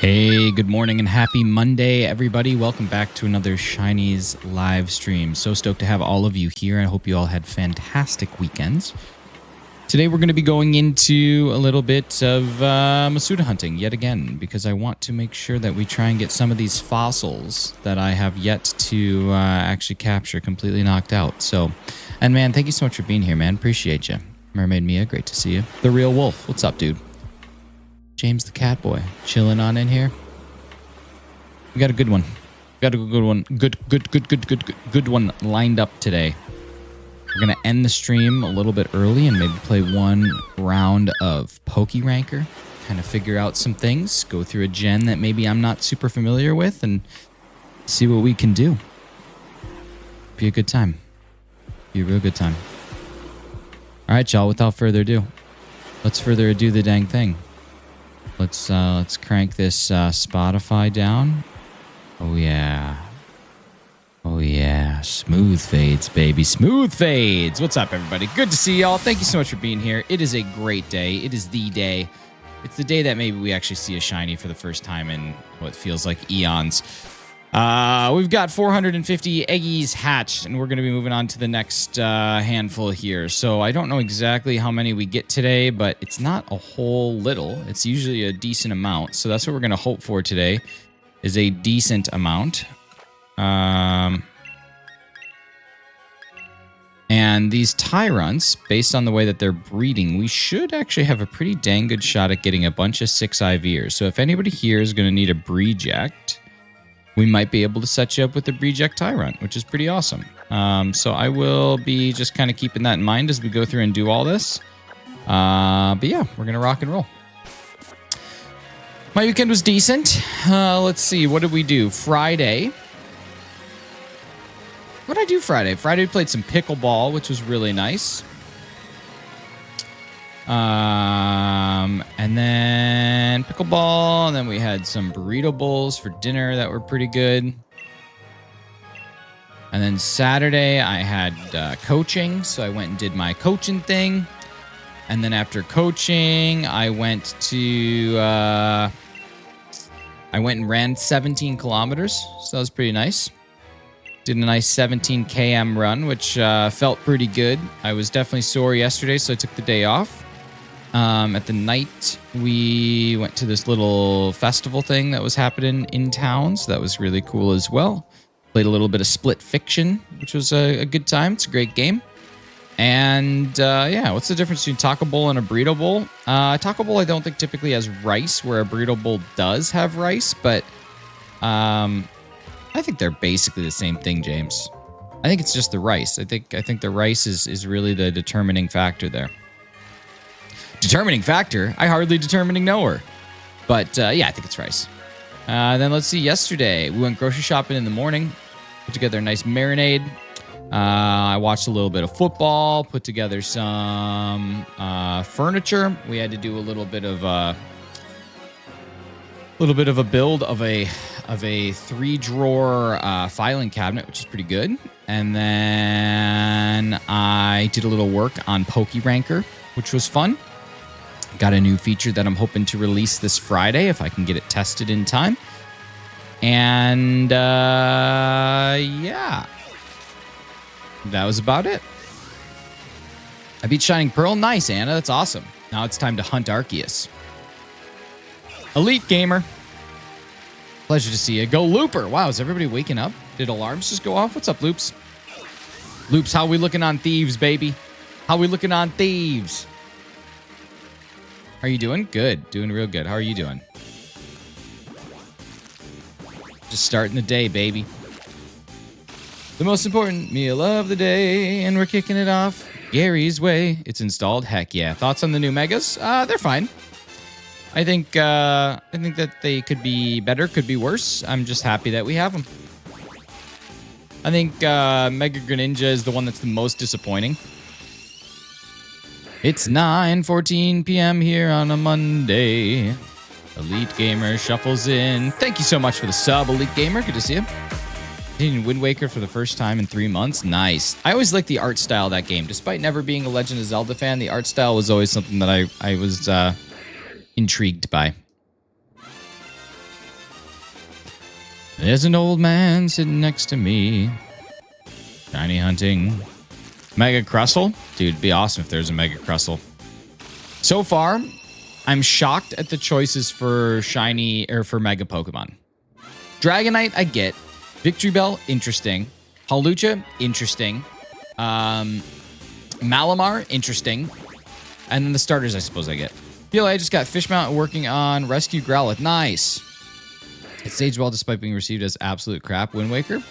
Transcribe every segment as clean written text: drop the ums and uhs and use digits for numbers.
Hey, good morning and happy Monday, everybody. Welcome back to another Shiny's live stream. So stoked to have all of you here. I hope you all had fantastic weekends. Today we're going to be going into a little bit of Masuda hunting yet again, because I want to make sure that we try and get some of these fossils that I have yet to actually capture completely knocked out. So, and man, thank you so much for being here, man. Appreciate you. Mermaid Mia, great to see you. The Real Wolf, what's up, dude? James the Cat Boy, chilling on in here. We got a good one. Got a good one. Good one lined up today. We're gonna end the stream a little bit early and maybe play one round of Pokeranker. Kind of figure out some things. Go through a gen that maybe I'm not super familiar with and see what we can do. Be a good time. Be a real good time. All right, y'all. Without further ado, let's further ado the dang thing. Let's crank this Spotify down. Oh yeah. Oh yeah. Smooth fades, baby. Smooth fades. What's up, everybody? Good to see y'all. Thank you so much for being here. It is a great day. It is the day. It's the day that maybe we actually see a shiny for the first time in what feels like eons. We've got 450 eggies hatched, and we're going to be moving on to the next handful here. So I don't know exactly how many we get today, but it's not a whole little. It's usually a decent amount. So that's what we're going to hope for today, is a decent amount. And these Tyrants, based on the way that they're breeding, we should actually have a pretty dang good shot at getting a bunch of 6IVers. So if anybody here is going to need a Breeject, we might be able to set you up with the Breeject Tyrant, which is pretty awesome. So I will be just kind of keeping that in mind as we go through and do all this. But yeah, we're going to rock and roll. My weekend was decent. Let's see. What did we do? Friday. What did I do Friday? Friday we played some pickleball, which was really nice. And then pickleball, and then we had some burrito bowls for dinner that were pretty good. And then Saturday I had coaching, so I went and did my coaching thing. And then after coaching, I went and ran 17 kilometers, so that was pretty nice. Did a nice 17 km run, which felt pretty good. I was definitely sore yesterday, so I took the day off. At the night, we went to this little festival thing that was happening in town, so that was really cool as well. Played a little bit of Split Fiction, which was a good time. It's a great game. And yeah, what's the difference between Taco Bowl and a Burrito Bowl? Taco Bowl I don't think typically has rice, where a Burrito Bowl does have rice, but I think they're basically the same thing, James. I think it's just the rice. I think the rice is really the determining factor there. Determining factor? I hardly determining knower. But yeah, I think it's rice. Then let's see, yesterday we went grocery shopping in the morning. Put together a nice marinade. I watched a little bit of football. Put together some furniture. We had to do a little bit of a build of a 3-drawer filing cabinet, which is pretty good. And then I did a little work on Pokeranker, which was fun. Got a new feature that I'm hoping to release this Friday if I can get it tested in time. And yeah, that was about it. I beat Shining Pearl. Nice, Anna. That's awesome. Now it's time to hunt Arceus. Elite Gamer. Pleasure to see you. Go Looper. Wow, is everybody waking up? Did alarms just go off? What's up, Loops? Loops, how we looking on thieves, baby? How we looking on thieves? How are you doing? Good. Doing real good. How are you doing? Just starting the day, baby. The most important meal of the day, and we're kicking it off Gary's way. It's installed. Heck yeah. Thoughts on the new Megas? They're fine. I think that they could be better, could be worse. I'm just happy that we have them. I think Mega Greninja is the one that's the most disappointing. It's 9:14 p.m. here on a Monday. Elite Gamer shuffles in. Thank you so much for the sub, Elite Gamer. Good to see you. Hitting Wind Waker for the first time in 3 months. Nice. I always liked the art style of that game. Despite never being a Legend of Zelda fan, the art style was always something that I was intrigued by. There's an old man sitting next to me. Shiny hunting. Mega Crustle? Dude, it'd be awesome if there's a Mega Crustle. So far, I'm shocked at the choices for shiny or for Mega Pokemon. Dragonite, I get. Victory Bell, interesting. Hawlucha, interesting. Malamar, interesting. And then the starters, I suppose I get. PLA just got Fish Mountain working on Rescue Growlithe. Nice. It staged well despite being received as absolute crap. Wind Waker.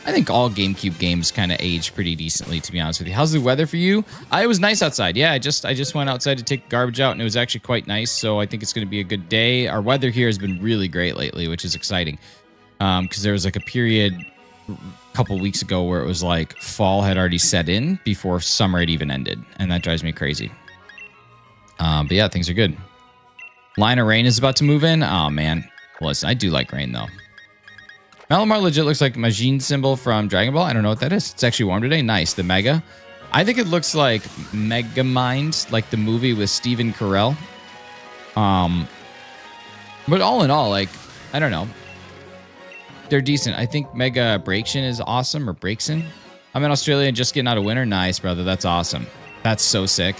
I think all GameCube games kind of age pretty decently, to be honest with you. How's the weather for you? It was nice outside. Yeah, I just went outside to take garbage out, and it was actually quite nice. So I think it's going to be a good day. Our weather here has been really great lately, which is exciting. Because there was like a period a couple weeks ago where it was like fall had already set in before summer had even ended, and that drives me crazy. But yeah, things are good. Line of Rain is about to move in. Oh man, listen, I do like rain though. Malamar legit looks like Majin symbol from Dragon Ball. I don't know what that is. It's actually warm today. Nice. The Mega. I think it looks like Megamind, like the movie with Stephen Carell. But all in all, like, I don't know. They're decent. I think Mega Breakshin is awesome, or Breaksin. I'm in Australia and just getting out of winter. Nice, brother. That's awesome. That's so sick.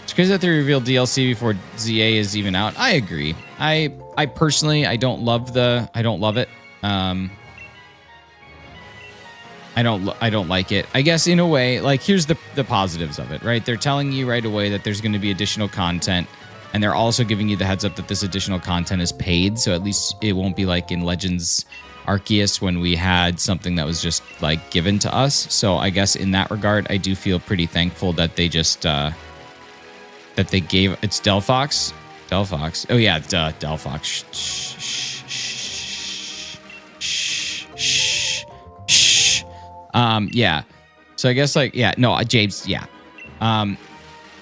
It's crazy that they revealed DLC before ZA is even out. I agree. I personally, I don't love it. I don't like it. I guess in a way, like, here's the positives of it, right? They're telling you right away that there's going to be additional content, and they're also giving you the heads up that this additional content is paid, so at least it won't be like in Legends Arceus when we had something that was just like given to us. So I guess in that regard, I do feel pretty thankful that they just that they gave it's Delphox. Oh yeah, Delphox. Yeah. So I guess like, yeah, no, James, yeah.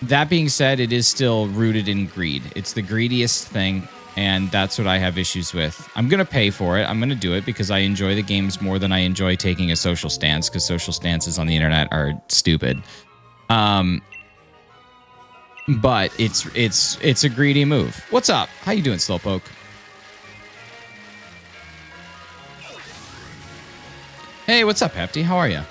That being said, it is still rooted in greed. It's the greediest thing, and that's what I have issues with. I'm going to pay for it. I'm going to do it because I enjoy the games more than I enjoy taking a social stance, because social stances on the internet are stupid. But it's a greedy move. What's up? How you doing, Slowpoke? Hey, what's up, Hefty? How are you?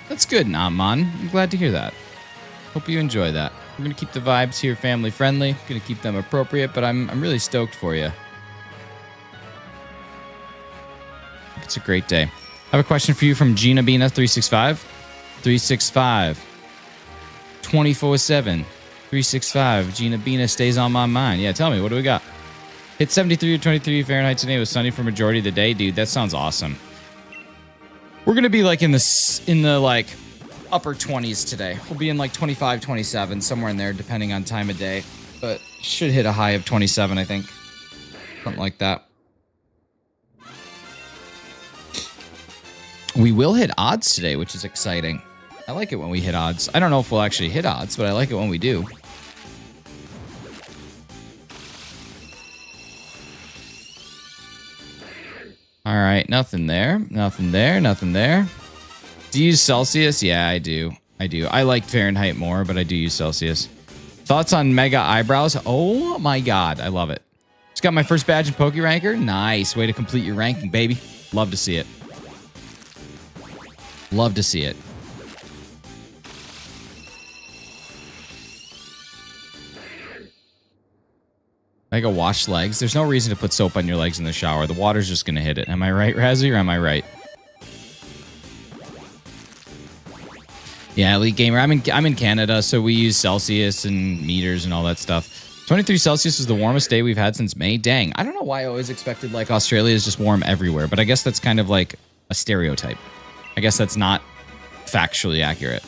That's good, Namman. I'm glad to hear that. Hope you enjoy that. We're going to keep the vibes here family friendly. Going to keep them appropriate, but I'm really stoked for you. It's a great day. I have a question for you from Gina Bina 365. 365. 24/7. 365. Gina Bina stays on my mind. Yeah, tell me, what do we got? Hit 73 or 23 Fahrenheit today. It was sunny for majority of the day. Dude, that sounds awesome. We're going to be like in the like upper 20s today. We'll be in like 25, 27, somewhere in there, depending on time of day. But should hit a high of 27, I think. Something like that. We will hit odds today, which is exciting. I like it when we hit odds. I don't know if we'll actually hit odds, but I like it when we do. All right, nothing there. Nothing there. Nothing there. Do you use Celsius? Yeah, I do. I like Fahrenheit more, but I do use Celsius. Thoughts on Mega Eyebrows? Oh my god, I love it. Just got my first badge in PokeRanker. Nice. Way to complete your ranking, baby. Love to see it. Love to see it. Mega wash legs. There's no reason to put soap on your legs in the shower. The water's just going to hit it. Am I right, Razzie, or am I right? Yeah, Elite Gamer. I'm in Canada, so we use Celsius and meters and all that stuff. 23 Celsius is the warmest day we've had since May. Dang. I don't know why I always expected like Australia is just warm everywhere, but I guess that's kind of like a stereotype. I guess that's not factually accurate.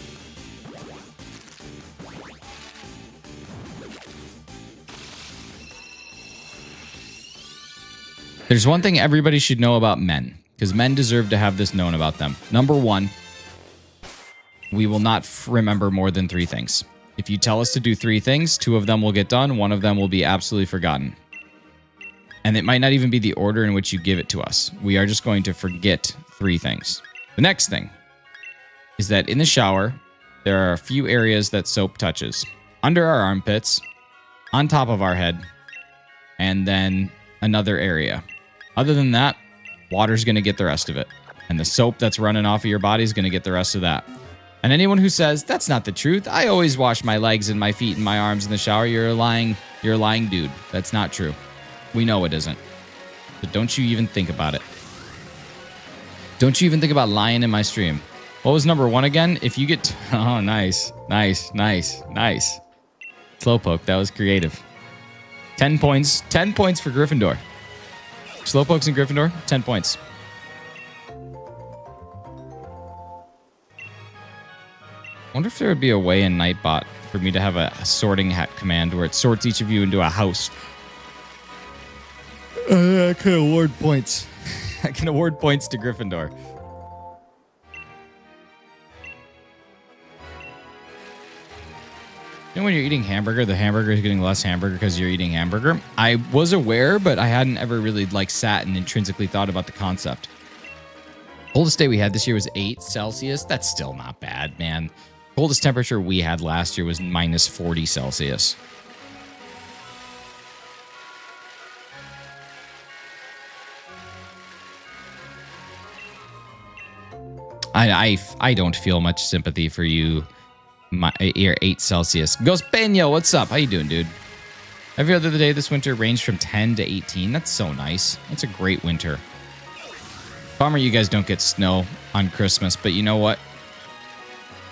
There's one thing everybody should know about men, because men deserve to have this known about them. Number one, we will not remember more than 3 things. If you tell us to do 3 things, 2 of them will get done, 1 of them will be absolutely forgotten. And it might not even be the order in which you give it to us. We are just going to forget 3 things. The next thing is that in the shower, there are a few areas that soap touches. Under our armpits, on top of our head, and then another area. Other than that, water's going to get the rest of it. And the soap that's running off of your body is going to get the rest of that. And anyone who says, that's not the truth, I always wash my legs and my feet and my arms in the shower, you're a lying dude. That's not true. We know it isn't. But don't you even think about it. Don't you even think about lying in my stream. What was number 1 again? If you get... Oh, nice. Nice. Slowpoke, that was creative. 10 points. 10 points for Gryffindor. Slowpokes in Gryffindor, 10 points. I wonder if there would be a way in Nightbot for me to have a sorting hat command where it sorts each of you into a house. I can award points. I can award points to Gryffindor. You know when you're eating hamburger, the hamburger is getting less hamburger because you're eating hamburger? I was aware, but I hadn't ever really sat and intrinsically thought about the concept. Coldest day we had this year was 8 Celsius. That's still not bad, man. Coldest temperature we had last year was minus 40 Celsius. I don't feel much sympathy for you. You're 8 Celsius. Ghost Peño, what's up? How you doing, dude? Every other day this winter ranged from 10 to 18. That's so nice. That's a great winter. Bummer you guys don't get snow on Christmas, but you know what?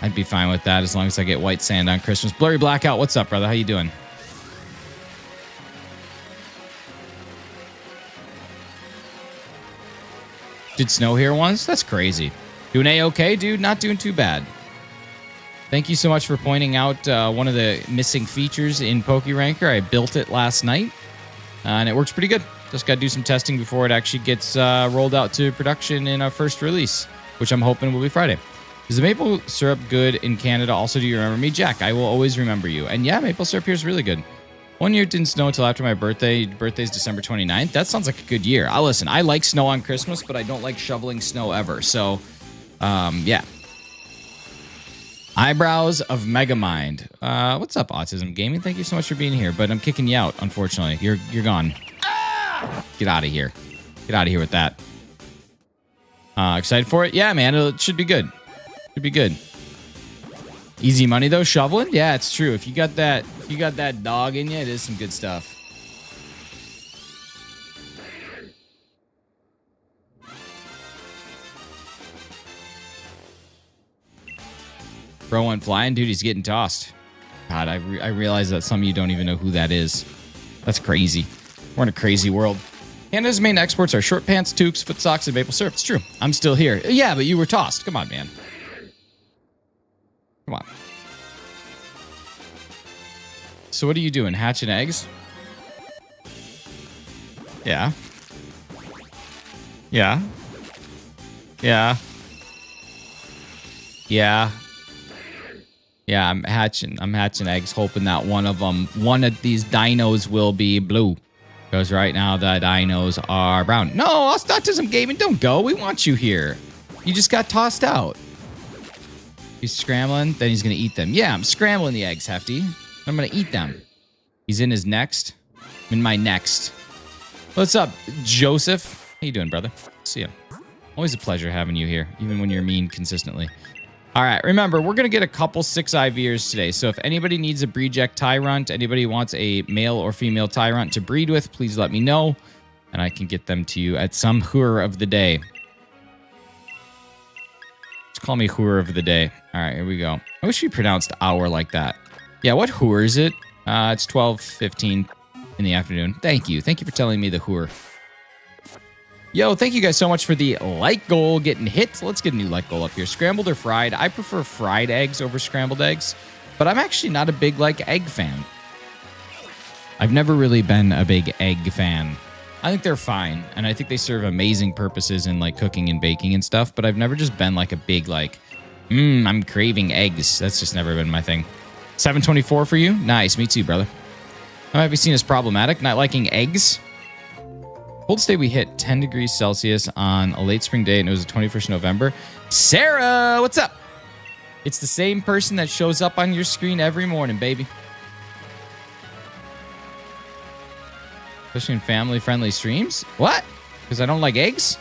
I'd be fine with that as long as I get white sand on Christmas. Blurry Blackout, what's up, brother? How you doing? Did snow here once? That's crazy. Doing A-okay, dude? Not doing too bad. Thank you so much for pointing out one of the missing features in PokeRanker. I built it last night, and it works pretty good. Just got to do some testing before it actually gets rolled out to production in our first release, which I'm hoping will be Friday. Is the maple syrup good in Canada? Also, do you remember me? Jack, I will always remember you. And yeah, maple syrup here is really good. 1 year it didn't snow until after my birthday. Birthday's December 29th. That sounds like a good year. Listen, I like snow on Christmas, but I don't like shoveling snow ever. So, yeah. Eyebrows of Megamind. What's up, Autism Gaming? Thank you so much for being here, but I'm kicking you out, unfortunately. You're gone. Get out of here. Get out of here with that. Excited for it? Yeah, man. It should be good. Should be good. Easy money though, shoveling? Yeah, it's true. If you got that dog in you, it is some good stuff. Bro went flying, dude. He's getting tossed. God, I realize that some of you don't even know who that is. That's crazy. We're in a crazy world. Canada's main exports are short pants, toques, foot socks, and maple syrup. It's true. I'm still here. Yeah, but you were tossed. Come on, man. Come on. So what are you doing? Hatching eggs? Yeah. Yeah. Yeah. Yeah. Yeah, I'm hatching eggs, hoping that one of these dinos will be blue. Because right now the dinos are brown. No, Autism Gaming, don't go. We want you here. You just got tossed out. He's scrambling, then he's going to eat them. Yeah, I'm scrambling the eggs, Hefty. I'm going to eat them. He's in his next. I'm in my next. What's up, Joseph? How you doing, brother? See ya. Always a pleasure having you here, even when you're mean consistently. All right, remember, we're going to get a couple 6-IVers today. So if anybody needs a Breedjack Tyrunt, anybody wants a male or female Tyrunt to breed with, please let me know, and I can get them to you at some Hoor of the day. Just call me Hoor of the day. All right, here we go. I wish we pronounced hour like that. Yeah, what Hoor is it? It's 12:15 in the afternoon. Thank you. Thank you for telling me the Hoor. Yo, thank you guys so much for the like goal getting hit. Let's get a new like goal up here. Scrambled or fried? I prefer fried eggs over scrambled eggs, but I'm actually not a big egg fan. I've never really been a big egg fan. I think they're fine, and I think they serve amazing purposes in cooking and baking and stuff, but I've never just been a big I'm craving eggs. That's just never been my thing. 724 for you? Nice, me too, brother. I might be seen as problematic, not liking eggs. Coldest day we hit 10 degrees Celsius on a late spring day, and it was the 21st of November. Sarah, what's up? It's the same person that shows up on your screen every morning, baby. Especially in family-friendly streams. What? Because I don't like eggs?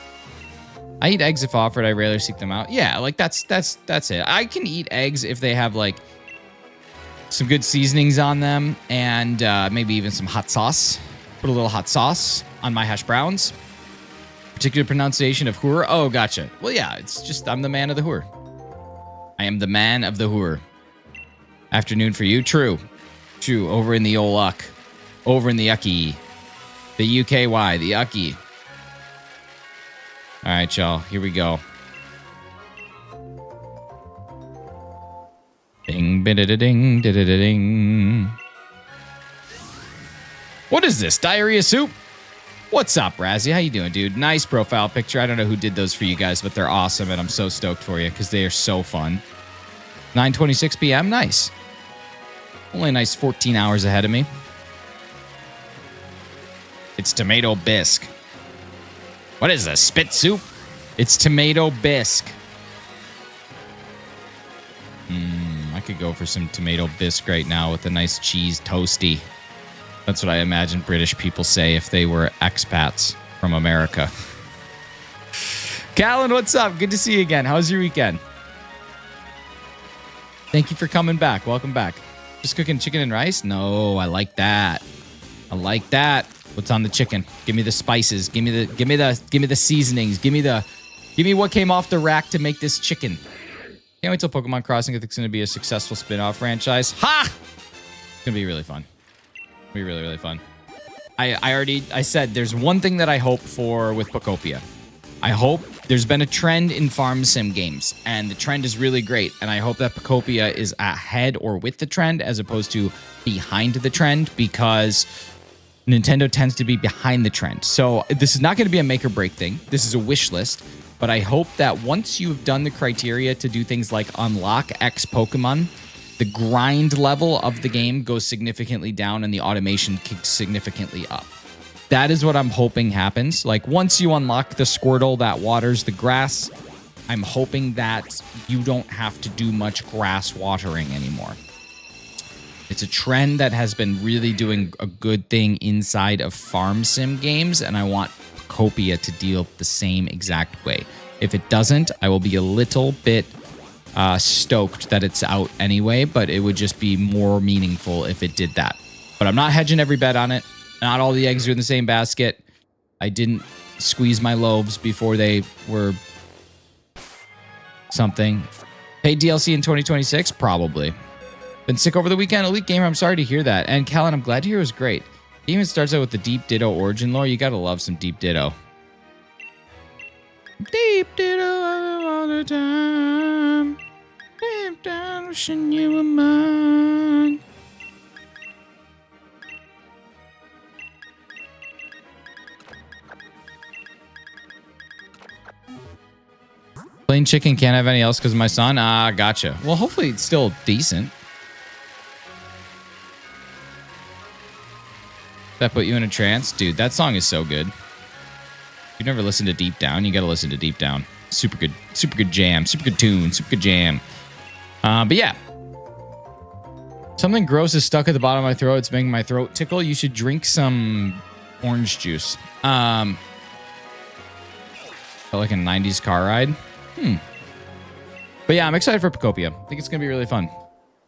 I eat eggs if offered. I rarely seek them out. Yeah, like that's it. I can eat eggs if they have like some good seasonings on them and maybe even some hot sauce. Put a little hot sauce on my hash browns. Particular pronunciation of hoor. Oh, gotcha. Well, yeah, it's just I'm the man of the hoor. I am the man of the hoor. Afternoon for you? True. True. Over in the old luck. Over in the yucky. The UKY. The yucky. All right, y'all. Here we go. Ding, bida-da-ding, da-da-da-ding. What is this? Diarrhea soup? What's up, Razzie? How you doing, dude? Nice profile picture. I don't know who did those for you guys, but they're awesome, and I'm so stoked for you because they are so fun. 9:26 p.m. Nice. Only a nice 14 hours ahead of me. It's tomato bisque. What is this? Spit soup? It's tomato bisque. I could go for some tomato bisque right now with a nice cheese toasty. That's what I imagine British people say if they were expats from America. Callan, what's up? Good to see you again. How was your weekend? Thank you for coming back. Welcome back. Just cooking chicken and rice? No, I like that. I like that. What's on the chicken? Give me the spices. Give me the seasonings. Give me what came off the rack to make this chicken. Can't wait till Pokemon Crossing. I think it's going to be a successful spin-off franchise. Ha! It's going to be really fun. Be really, really fun. I said there's one thing that I hope for with Pokopia. I hope there's been a trend in farm sim games, and the trend is really great. And I hope that Pokopia is ahead or with the trend as opposed to behind the trend, because Nintendo tends to be behind the trend. So this is not going to be a make or break thing. This is a wish list. But I hope that once you've done the criteria to do things like unlock X Pokemon, the grind level of the game goes significantly down and the automation kicks significantly up. That is what I'm hoping happens. Like, once you unlock the Squirtle that waters the grass, I'm hoping that you don't have to do much grass watering anymore. It's a trend that has been really doing a good thing inside of farm sim games, and I want Copia to deal the same exact way. If it doesn't, I will be a little bit stoked that it's out anyway, but it would just be more meaningful if it did that. But I'm not hedging every bet on it. Not all the eggs are in the same basket. I didn't squeeze my loaves before they were something. Paid DLC in 2026? Probably. Been sick over the weekend? Elite Gamer, I'm sorry to hear that. And Callan, I'm glad to hear it was great. It even starts out with the Deep Ditto origin lore. You gotta love some Deep Ditto. Deep Ditto all the time. Deep down wishing you were mine. Plain chicken, can't have any else because of my son? Ah, gotcha. Well, hopefully it's still decent. That put you in a trance? Dude, that song is so good. If you've never listened to Deep Down, you gotta listen to Deep Down. Super good jam, super good tune, super good jam. But yeah. Something gross is stuck at the bottom of my throat. It's making my throat tickle. You should drink some orange juice. Felt like a 90s car ride. But yeah, I'm excited for Pokopia. I think it's gonna be really fun.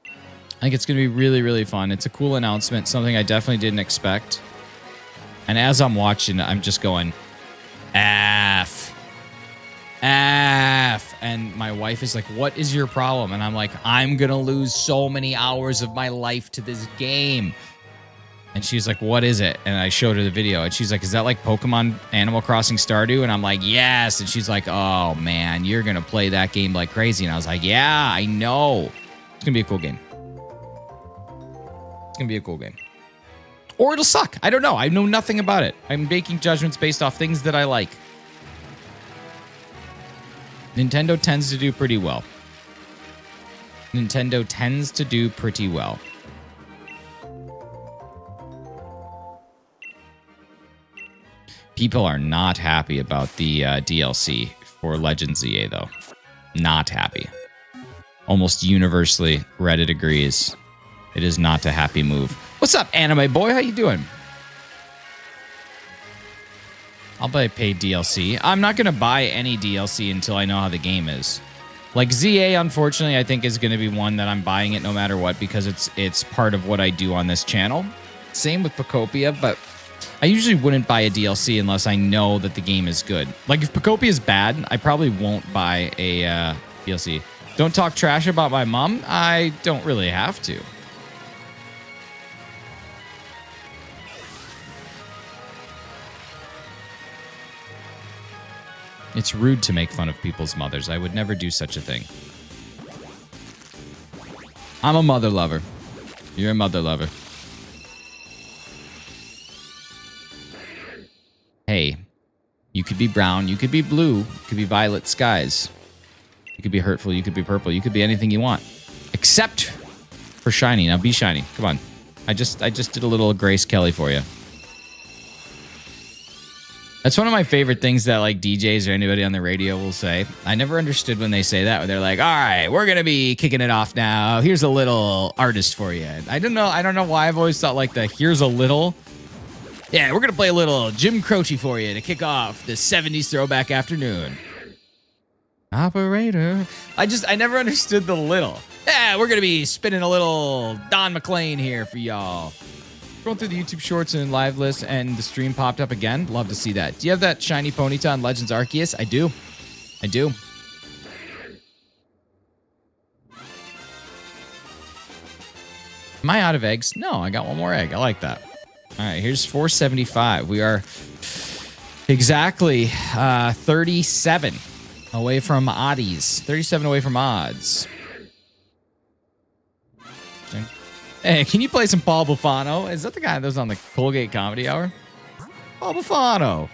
I think it's going to be really, really fun. It's a cool announcement, something I definitely didn't expect. And as I'm watching, I'm just going, F. And my wife is like, what is your problem? And I'm like, I'm going to lose so many hours of my life to this game. And she's like, what is it? And I showed her the video. And she's like, is that like Pokemon Animal Crossing Stardew? And I'm like, yes. And she's like, oh, man, you're going to play that game like crazy. And I was like, yeah, I know. It's going to be a cool game. Gonna be a cool game, or it'll suck. I don't know. I know nothing about it. I'm making judgments based off things that I like. Nintendo tends to do pretty well. People are not happy about the DLC for Legends EA, though. Not happy. Almost universally, Reddit agrees. It is not a happy move. What's up, anime boy? How you doing? I'll buy paid DLC. I'm not going to buy any DLC until I know how the game is. Like ZA, unfortunately, I think is going to be one that I'm buying it no matter what because it's part of what I do on this channel. Same with Pocopia, but I usually wouldn't buy a DLC unless I know that the game is good. Like if Pocopia is bad, I probably won't buy a DLC. Don't talk trash about my mom. I don't really have to. It's rude to make fun of people's mothers. I would never do such a thing. I'm a mother lover. You're a mother lover. Hey, you could be brown, you could be blue, you could be violet skies. You could be hurtful, you could be purple, you could be anything you want. Except for shiny. Now be shiny. Come on. I just did a little Grace Kelly for you. That's one of my favorite things that like DJs or anybody on the radio will say. I never understood when they say that. When they're like, all right, we're going to be kicking it off now. Here's a little artist for you. I don't know why I've always thought like the here's a little. Yeah, we're going to play a little Jim Croce for you to kick off the 70s throwback afternoon. Operator. I never understood the little. Yeah, we're going to be spinning a little Don McLean here for y'all. Going through the YouTube Shorts and live list, and the stream popped up again. Love to see that. Do you have that shiny Ponyta on Legends Arceus? I do. I do. Am I out of eggs? No, I got one more egg. I like that. All right, here's 475. We are exactly 37 away from oddies. 37 away from odds. Hey, can you play some Paul Buffano? Is that the guy that was on the Colgate Comedy Hour? Paul Buffano.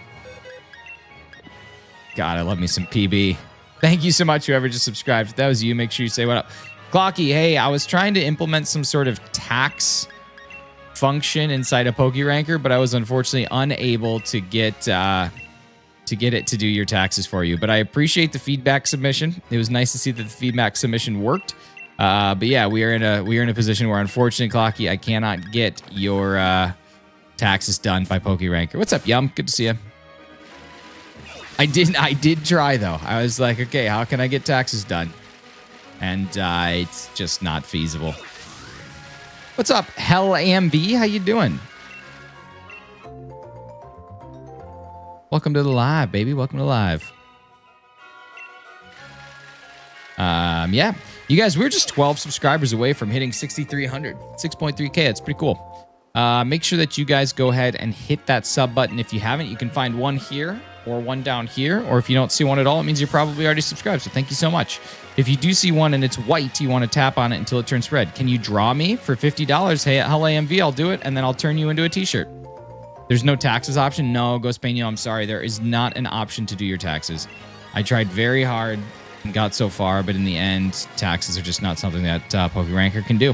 God, I love me some PB. Thank you so much, whoever just subscribed. If that was you, make sure you say what up. Clocky, hey, I was trying to implement some sort of tax function inside a PokeRanker, but I was unfortunately unable to get it to do your taxes for you. But I appreciate the feedback submission. It was nice to see that the feedback submission worked. But yeah, we are in a position where unfortunately, Clocky, I cannot get your taxes done by PokeRanker. What's up, Yum? Good to see you. I did try though. I was like, okay, how can I get taxes done? And it's just not feasible. What's up, Hell AMV? How you doing? Welcome to the live, baby. Welcome to live. Yeah. You guys, we're just 12 subscribers away from hitting 6,300. 6.3K. That's pretty cool. Make sure that you guys go ahead and hit that sub button. If you haven't, you can find one here or one down here. Or if you don't see one at all, it means you're probably already subscribed. So thank you so much. If you do see one and it's white, you want to tap on it until it turns red. Can you draw me for $50? Hey, at Hell AMV, I'll do it. And then I'll turn you into a t-shirt. There's no taxes option. No, Ghost Pano, I'm sorry. There is not an option to do your taxes. I tried very hard. Got so far, but in the end, taxes are just not something that PokeRanker can do.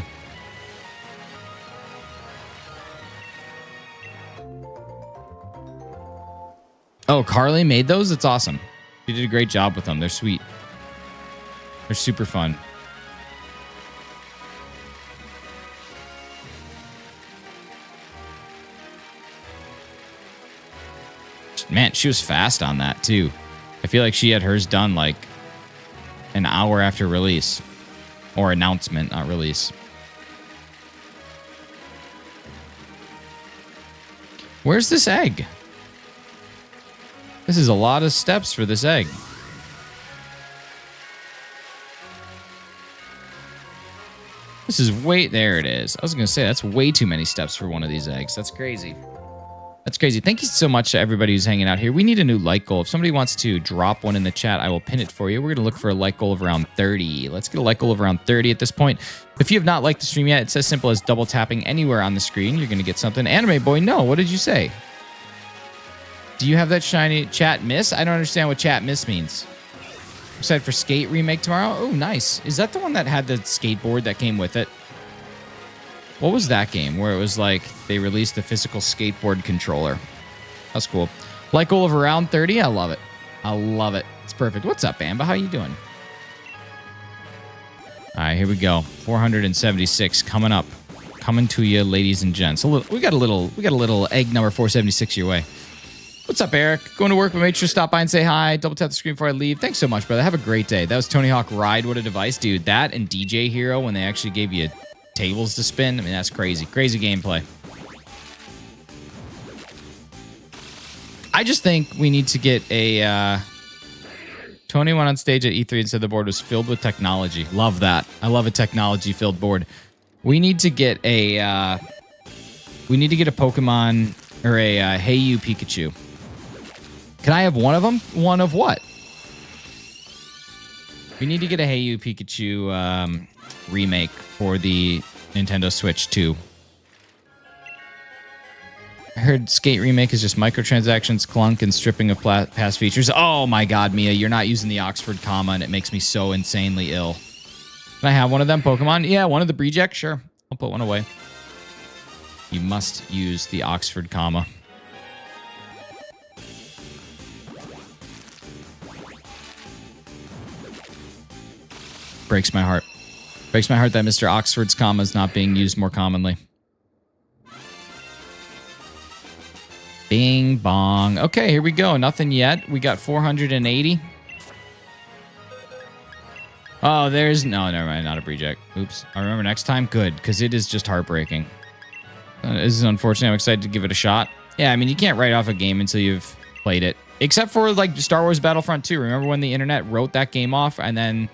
Oh, Carly made those? That's awesome. She did a great job with them. They're sweet. They're super fun. Man, she was fast on that, too. I feel like she had hers done, like, an hour after release. Or announcement, not release. Where's this egg? This is a lot of steps for this egg. This is way... There it is. I was going to say, that's way too many steps for one of these eggs. That's crazy. That's crazy. Thank you so much to everybody who's hanging out here. We need a new like goal. If somebody wants to drop one in the chat, I will pin it for you. We're going to look for a like goal of around 30. Let's get a like goal of around 30 at this point. If you have not liked the stream yet, it's as simple as double tapping anywhere on the screen. You're going to get something. Anime boy, no. What did you say? Do you have that shiny chat miss? I don't understand what chat miss means. Excited for Skate remake tomorrow? Oh, nice. Is that the one that had the skateboard that came with it? What was that game where it was like they released the physical skateboard controller? That's cool. Like goal of around 30. I love it. I love it. It's perfect. What's up, Amba? How you doing? All right, here we go. 476 coming up. Coming to you, ladies and gents. We got a little egg number 476 your way. What's up, Eric? Going to work, but make sure to stop by and say hi. Double tap the screen before I leave. Thanks so much, brother. Have a great day. That was Tony Hawk Ride. What a device, dude. That and DJ Hero when they actually gave you tables to spin. I mean, that's crazy. Crazy gameplay. I just think we need to get a... Tony went on stage at E3 and said the board was filled with technology. Love that. I love a technology-filled board. We need to get a... we need to get a Pokemon or a Hey You Pikachu. Can I have one of them? One of what? We need to get a Hey You Pikachu remake for the Nintendo Switch 2. I heard Skate Remake is just microtransactions, clunk, and stripping of past features. Oh my god, Mia, you're not using the Oxford comma, and it makes me so insanely ill. Can I have one of them Pokemon? Yeah, one of the Breject? Sure. I'll put one away. You must use the Oxford comma. Breaks my heart. Breaks my heart that Mr. Oxford's comma is not being used more commonly. Bing bong. Okay, here we go. Nothing yet. We got 480. Oh, there's... No, never mind. Not a Breject. Oops. I remember next time. Good, because it is just heartbreaking. This is unfortunate. I'm excited to give it a shot. Yeah, I mean, you can't write off a game until you've played it. Except for, like, Star Wars Battlefront 2. Remember when the internet wrote that game off and then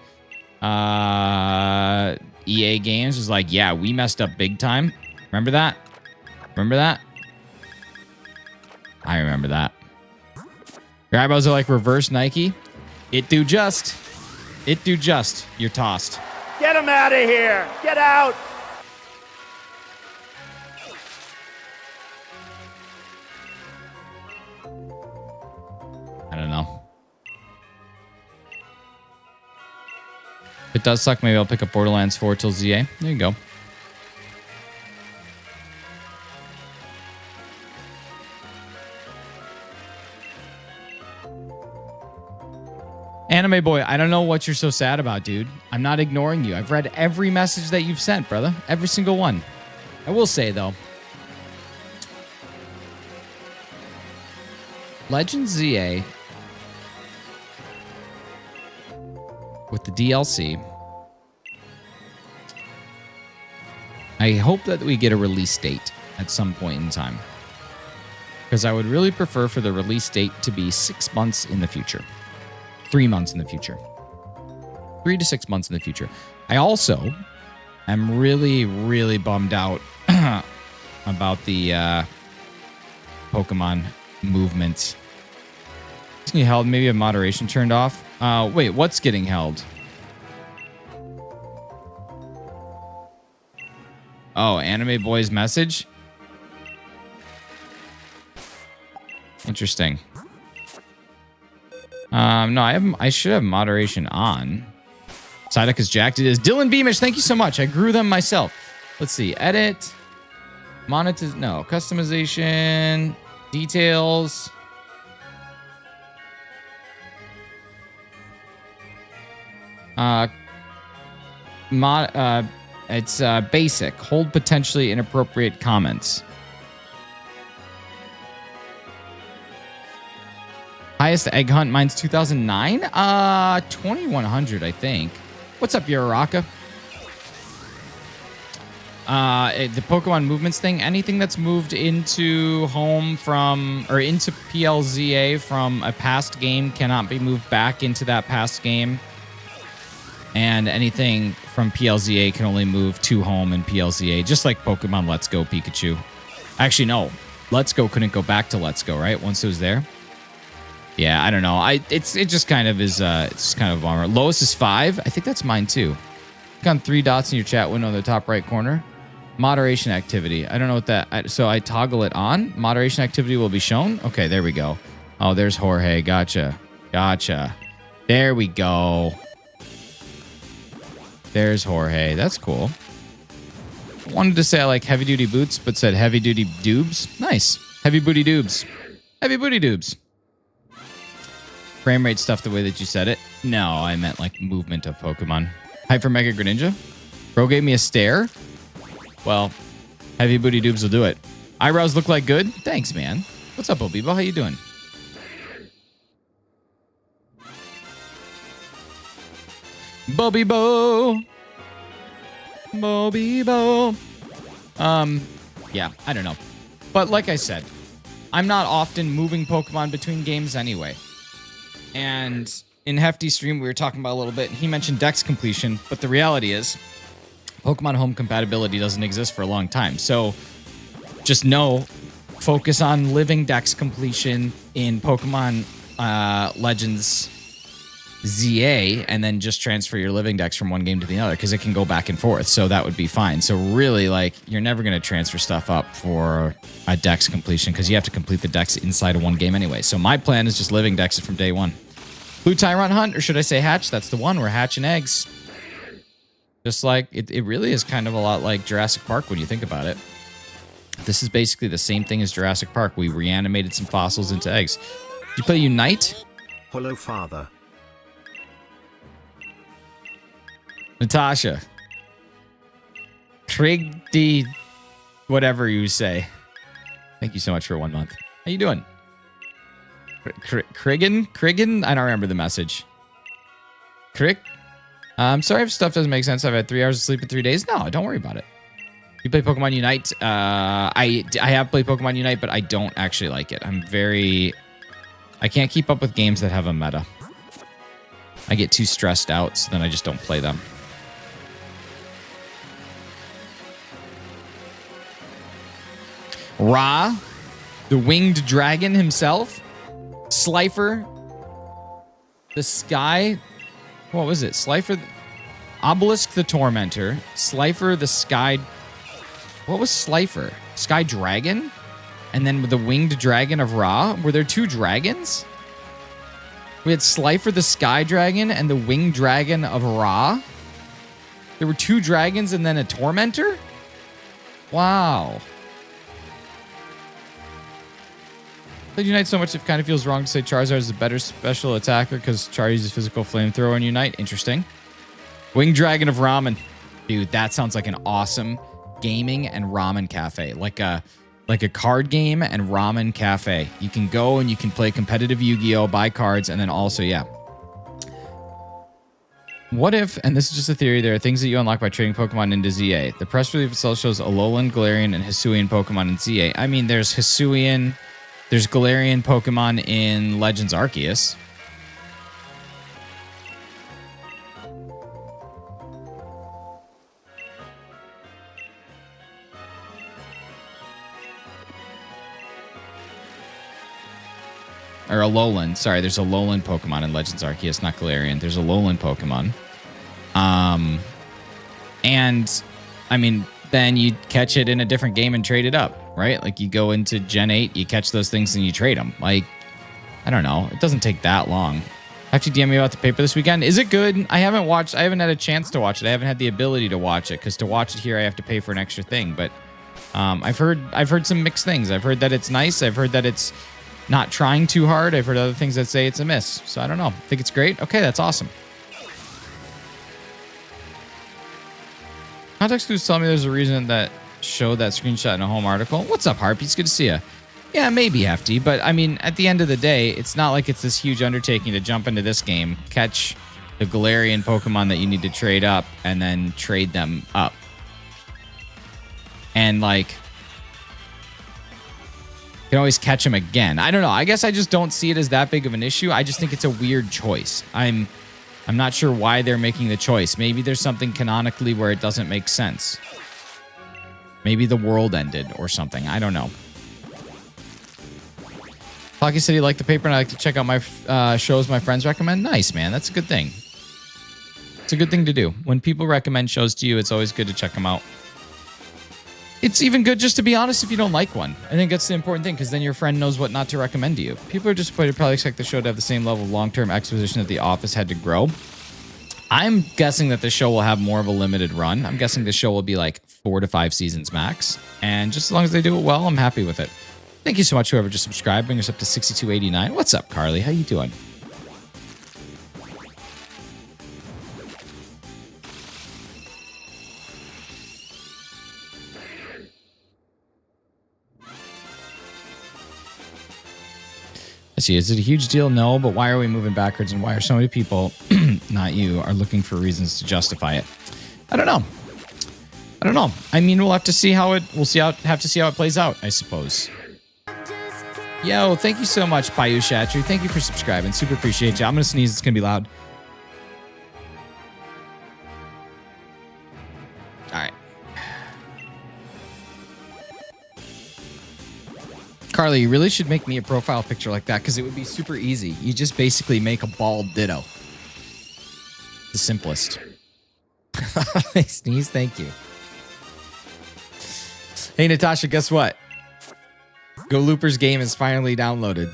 EA Games was like, yeah, we messed up big time. Remember that? Remember that? I remember that. Your eyebrows are like reverse Nike. It do just. It do just. You're tossed. Get him out of here. Get out. I don't know. If it does suck, maybe I'll pick up Borderlands 4 till ZA. There you go. Anime Boy, I don't know what you're so sad about, dude. I'm not ignoring you. I've read every message that you've sent, brother. Every single one. I will say, though, Legends ZA with the DLC, I hope that we get a release date at some point in time. Because I would really prefer for the release date to be 6 months in the future. 3 months in the future. 3 to 6 months in the future. I also am really, really bummed out about the Pokemon movement. It's getting held. Maybe a moderation turned off. Wait, what's getting held? Oh, Anime Boy's message? Interesting. No, I should have moderation on. Psyduck is jacked. It is. Dylan Beamish, thank you so much. I grew them myself. Let's see. Edit. No. Customization. Details. It's basic. Hold potentially inappropriate comments. Highest egg hunt, mine's 2009? 2100, I think. What's up, Uraraka? The Pokemon movements thing, anything that's moved into home from, or into PLZA from a past game cannot be moved back into that past game. And anything from PLZA can only move to home in PLZA, just like Pokemon Let's Go Pikachu. Actually, no. Let's Go couldn't go back to Let's Go, right? Once it was there. Yeah, I don't know. It just kind of is. It's just kind of a bummer. Lowest is 5. I think that's mine too. Click on 3 dots in your chat window in the top right corner. Moderation activity. I don't know what that. So I toggle it on. Moderation activity will be shown. Okay, there we go. Oh, there's Jorge. Gotcha. There we go. There's Jorge. That's cool. Wanted to say I like heavy duty boots, but said heavy duty doobs. Nice. Heavy booty doobs. Heavy booty doobs. Frame rate stuff the way that you said it. No, I meant like movement of Pokemon. Hype for Mega Greninja. Bro gave me a stare. Well, heavy booty doobs will do it. Eyebrows look like good. Thanks, man. What's up, Obibo? How you doing? Bobibo. Bobibo. Yeah, I don't know. But like I said, I'm not often moving Pokemon between games anyway. And in Hefty's stream, we were talking about a little bit. He mentioned Dex completion, but the reality is Pokemon home compatibility doesn't exist for a long time. So just know, focus on living Dex completion in Pokemon Legends ZA, and then just transfer your living Dex from one game to the other, because it can go back and forth. So that would be fine. So really, like, you're never going to transfer stuff up for a Dex completion, because you have to complete the Dex inside of one game anyway. So my plan is just living Dex it from day one. Blue Tyrant Hunt, or should I say hatch? That's the one. We're hatching eggs. Just like, it really is kind of a lot like Jurassic Park when you think about it. This is basically the same thing as Jurassic Park. We reanimated some fossils into eggs. Did you play Unite? Hello, Father. Natasha. Trig D, whatever you say. Thank you so much for 1 month. How you doing? Krigan? I don't remember the message. Crick? I'm sorry if stuff doesn't make sense. I've had 3 hours of sleep in 3 days. No, don't worry about it. You play Pokemon Unite? I have played Pokemon Unite, but I don't actually like it. I can't keep up with games that have a meta. I get too stressed out, so then I just don't play them. Ra, the winged dragon himself. Slifer, the sky. What was it? Slifer, Obelisk the Tormentor. Slifer the sky. What was Slifer? Sky Dragon? And then with the winged dragon of Ra. Were there 2 dragons? We had Slifer the Sky Dragon and the Winged Dragon of Ra. There were 2 dragons and then a Tormentor? Wow. I Unite so much it kind of feels wrong to say Charizard is a better special attacker because Char uses physical flamethrower in Unite. Interesting. Winged Dragon of Ramen. Dude, that sounds like an awesome gaming and ramen cafe. Like a card game and ramen cafe. You can go and you can play competitive Yu-Gi-Oh! Buy cards, and then also, yeah. What if, and this is just a theory, there are things that you unlock by trading Pokemon into ZA. The press release itself shows Alolan, Galarian, and Hisuian Pokemon in ZA. I mean, there's Hisuian, there's Galarian Pokemon in Legends Arceus. Or Alolan. Sorry, there's Alolan Pokemon in Legends Arceus, not Galarian. There's Alolan Pokemon. And, I mean, then you catch it in a different game and trade it up, right? Like, you go into Gen 8, you catch those things and you trade them. Like, I don't know. It doesn't take that long. Have to DM me about the paper this weekend. Is it good? I haven't had a chance to watch it. I haven't had the ability to watch it, because to watch it here, I have to pay for an extra thing. But I've heard some mixed things. I've heard that it's nice. I've heard that it's not trying too hard. I've heard other things that say it's a miss. So I don't know. Think it's great? Okay, that's awesome. Context Clues tell me there's a reason that showed that screenshot in a home article. What's up, Harpies? Good to see you. Yeah, maybe hefty, but I mean, at the end of the day, it's not like it's this huge undertaking to jump into this game, catch the Galarian Pokemon that you need to trade up, and then trade them up. And like, you can always catch them again. I don't know. I guess I just don't see it as that big of an issue. I just think it's a weird choice. I'm not sure why they're making the choice. Maybe there's something canonically where it doesn't make sense. Maybe the world ended or something. I don't know. Pocky said he liked the paper and I like to check out my shows my friends recommend. Nice, man. That's a good thing. It's a good thing to do. When people recommend shows to you, it's always good to check them out. It's even good just to be honest if you don't like one. I think that's the important thing, because then your friend knows what not to recommend to you. People are disappointed, probably expect the show to have the same level of long-term exposition that The Office had to grow. I'm guessing that the show will have more of a limited run. I'm guessing the show will be like 4 to 5 seasons max. And just as long as they do it well, I'm happy with it. Thank you so much, whoever just subscribed. Bring us up to 6289. What's up, Carly? How you doing? I see. Is it a huge deal? No, but why are we moving backwards and why are so many people, not you, are looking for reasons to justify it? I don't know. I mean, we'll have to see how it plays out, I suppose. Yo, thank you so much, Payu Shatru. Thank you for subscribing. Super appreciate you. I'm going to sneeze. It's going to be loud. All right. Carly, you really should make me a profile picture like that because it would be super easy. You just basically make a bald ditto. The simplest. Sneeze, thank you. Hey, Natasha, guess what? Go Looper's game is finally downloaded.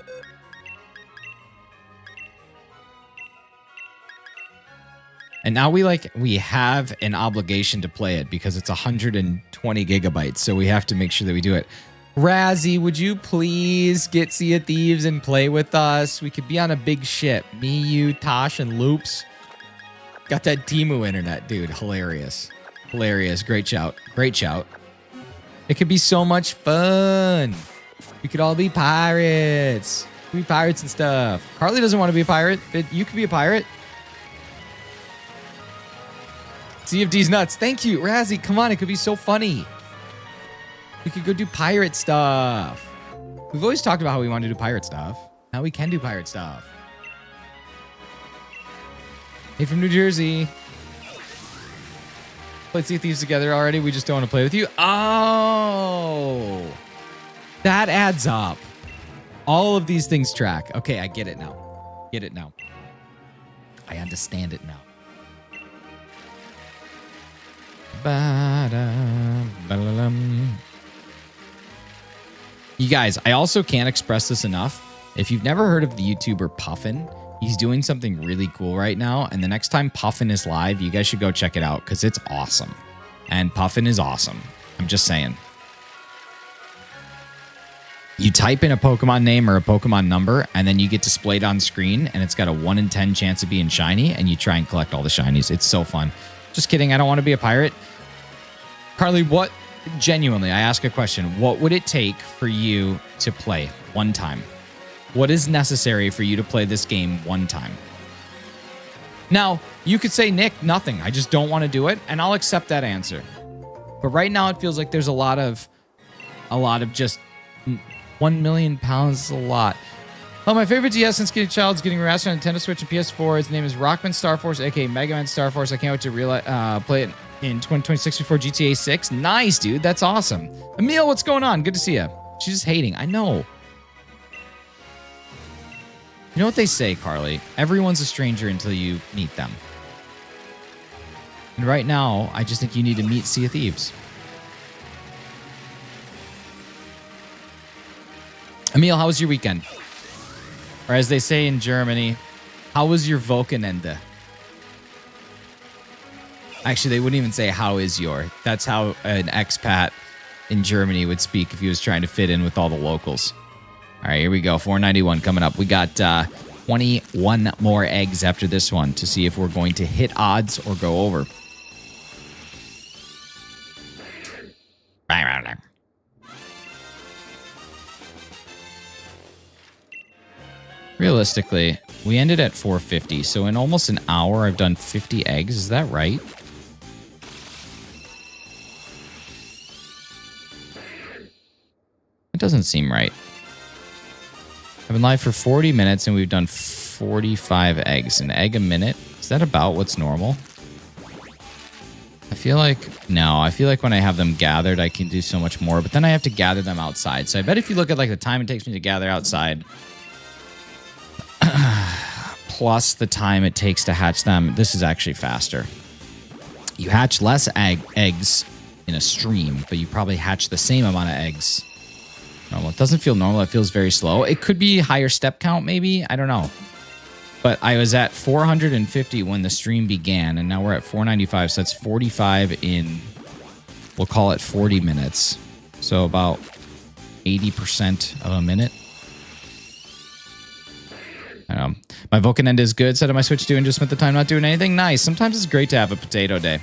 And now we have an obligation to play it because it's 120 gigabytes. So we have to make sure that we do it. Razzie, would you please get Sea of Thieves and play with us? We could be on a big ship. Me, you, Tosh, and Loops. Got that Timu internet, dude. Hilarious. Great shout. It could be so much fun. We could all be pirates. We could be pirates and stuff. Carly doesn't want to be a pirate, but you could be a pirate. CFD's nuts. Thank you, Razzie. Come on, it could be so funny. We could go do pirate stuff. We've always talked about how we want to do pirate stuff. Now we can do pirate stuff. Hey, from New Jersey. Played Sea of Thieves together already. We just don't want to play with you. Oh, that adds up. All of these things track. Okay, I get it now. I understand it now. You guys, I also can't express this enough. If you've never heard of the YouTuber Puffin, he's doing something really cool right now. And the next time Puffin is live, you guys should go check it out because it's awesome. And Puffin is awesome. I'm just saying. You type in a Pokemon name or a Pokemon number, and then you get displayed on screen, and it's got a 1 in 10 chance of being shiny, and you try and collect all the shinies. It's so fun. Just kidding. I don't want to be a pirate. Carly, genuinely, I ask a question. What would it take for you to play one time? What is necessary for you to play this game one time? Now, you could say, Nick, nothing. I just don't want to do it, and I'll accept that answer. But right now, it feels like there's a lot of just 1 million pounds is a lot. Oh, my favorite DS since getting child is getting harassed on Nintendo Switch and PS4. His name is Rockman Star Force, aka Mega Man Star Force. I can't wait to play it in 2026 before GTA 6. Nice, dude. That's awesome. Emil, what's going on? Good to see you. She's just hating. I know. You know what they say, Carly? Everyone's a stranger until you meet them. And right now, I just think you need to meet Sea of Thieves. Emil, how was your weekend? Or as they say in Germany, how was your Wochenende? Actually, they wouldn't even say, how is your? That's how an expat in Germany would speak if he was trying to fit in with all the locals. All right, here we go. 491 coming up. We got 21 more eggs after this one to see if we're going to hit odds or go over. Realistically, we ended at 450. So in almost an hour, I've done 50 eggs. Is that right? It doesn't seem right. I've been live for 40 minutes and we've done 45 eggs. An egg a minute? Is that about what's normal? I feel like when I have them gathered, I can do so much more, but then I have to gather them outside. So I bet if you look at like the time it takes me to gather outside, plus the time it takes to hatch them, this is actually faster. You hatch less eggs in a stream, but you probably hatch the same amount of eggs. Normal. It doesn't feel normal. It feels very slow. It could be higher step count, maybe. I don't know. But I was at 450 when the stream began, and now we're at 495. So that's 45 in, we'll call it 40 minutes. So about 80% of a minute. I don't know. My Vulcan is good. Set up my Switch doing just spent the time not doing anything. Nice. Sometimes it's great to have a potato day.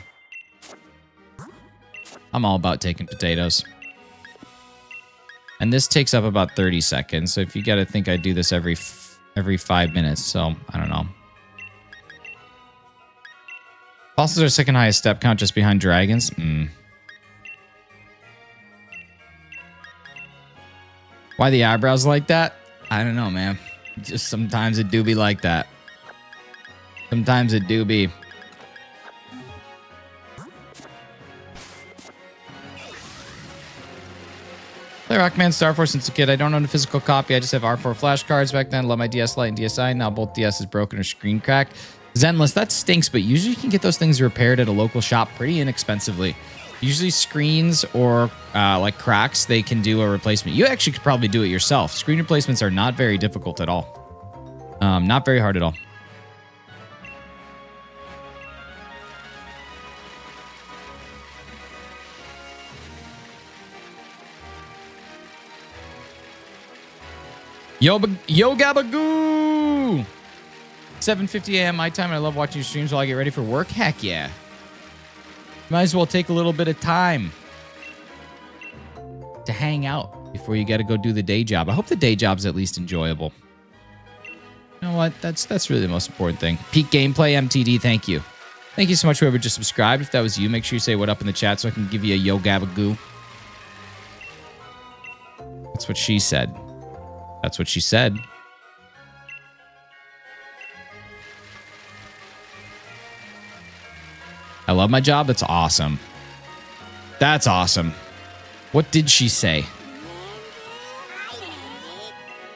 I'm all about taking potatoes. And this takes up about 30 seconds. So if you got to think I do this every 5 minutes. So I don't know. Fossils are second highest step count just behind dragons. Why the eyebrows like that? I don't know, man. Just sometimes it do be like that. Sometimes it do be. Play Rockman Star Force since a kid. I don't own a physical copy. I just have R4 flashcards back then. Love my DS Lite and DSi. Now both DS is broken or screen cracked. Zenless, that stinks, but usually you can get those things repaired at a local shop pretty inexpensively. Usually screens or like cracks, they can do a replacement. You actually could probably do it yourself. Screen replacements are not very difficult at all. Not very hard at all. Yo Gabagoo! 7:50 a.m. my time, and I love watching your streams while I get ready for work. Heck yeah. Might as well take a little bit of time to hang out before you got to go do the day job. I hope the day job's at least enjoyable. You know what? That's really the most important thing. Peak Gameplay MTD, thank you. Thank you so much, whoever just subscribed. If that was you, make sure you say what up in the chat so I can give you a yo gabagoo. That's what she said. That's what she said. I love my job. That's awesome. That's awesome. What did she say?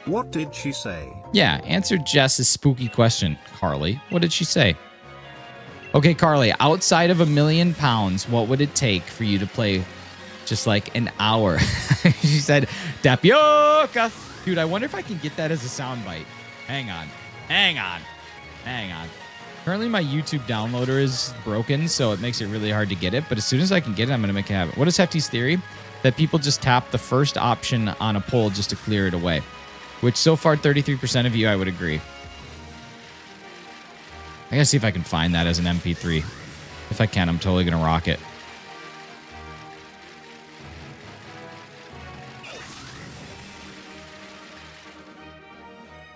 What did she say? Yeah, answer Jess's spooky question, Carly. What did she say? Okay, Carly, outside of £1 million, what would it take for you to play just like an hour? She said, tapioca. Dude, I wonder if I can get that as a soundbite. Hang on. Currently, my YouTube downloader is broken, so it makes it really hard to get it. But as soon as I can get it, I'm going to make it happen. What is Hefty's theory? That people just tap the first option on a poll just to clear it away. Which so far, 33% of you, I would agree. I gotta see if I can find that as an MP3. If I can, I'm totally going to rock it.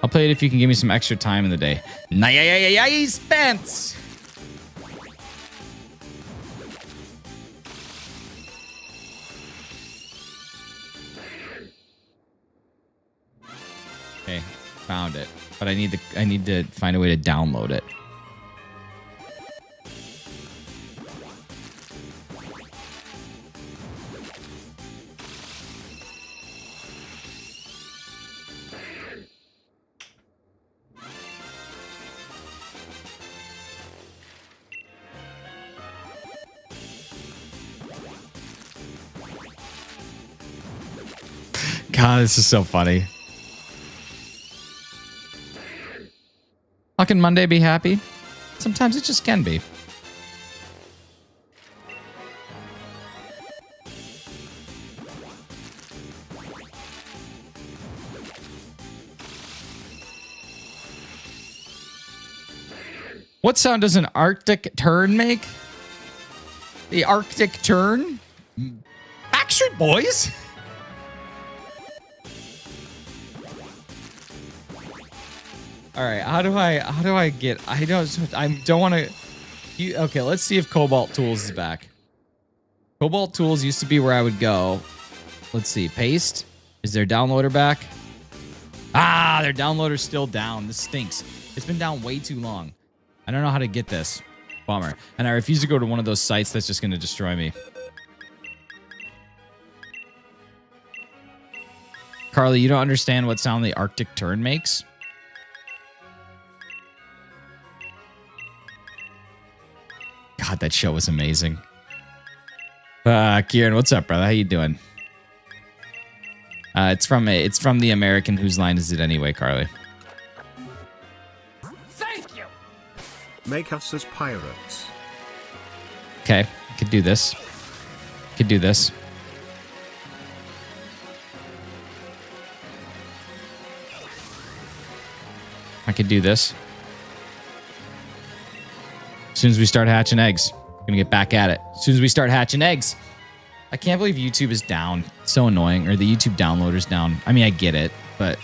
I'll play it if you can give me some extra time in the day. Nice pants. Okay, found it. But I need to find a way to download it. God, this is so funny. How can Monday be happy? Sometimes it just can be. What sound does an Arctic tern make? The Arctic tern? Backstreet Boys? All right, how do I get? I don't want to. Okay, let's see if Cobalt Tools is back. Cobalt Tools used to be where I would go. Let's see, paste. Is their downloader back? Ah, their downloader's still down. This stinks. It's been down way too long. I don't know how to get this. Bummer. And I refuse to go to one of those sites that's just going to destroy me. Carly, you don't understand what sound the Arctic tern makes? God, that show was amazing. Kieran, what's up, brother? How you doing? It's from the American Whose Line Is It Anyway, Carly. Thank you. Make us as pirates. Okay, I could do this. Could do this. I could do this. As soon as we start hatching eggs, we're gonna get back at it. As soon as we start hatching eggs, I can't believe YouTube is down. It's so annoying. Or the YouTube downloader's down. I mean, I get it, but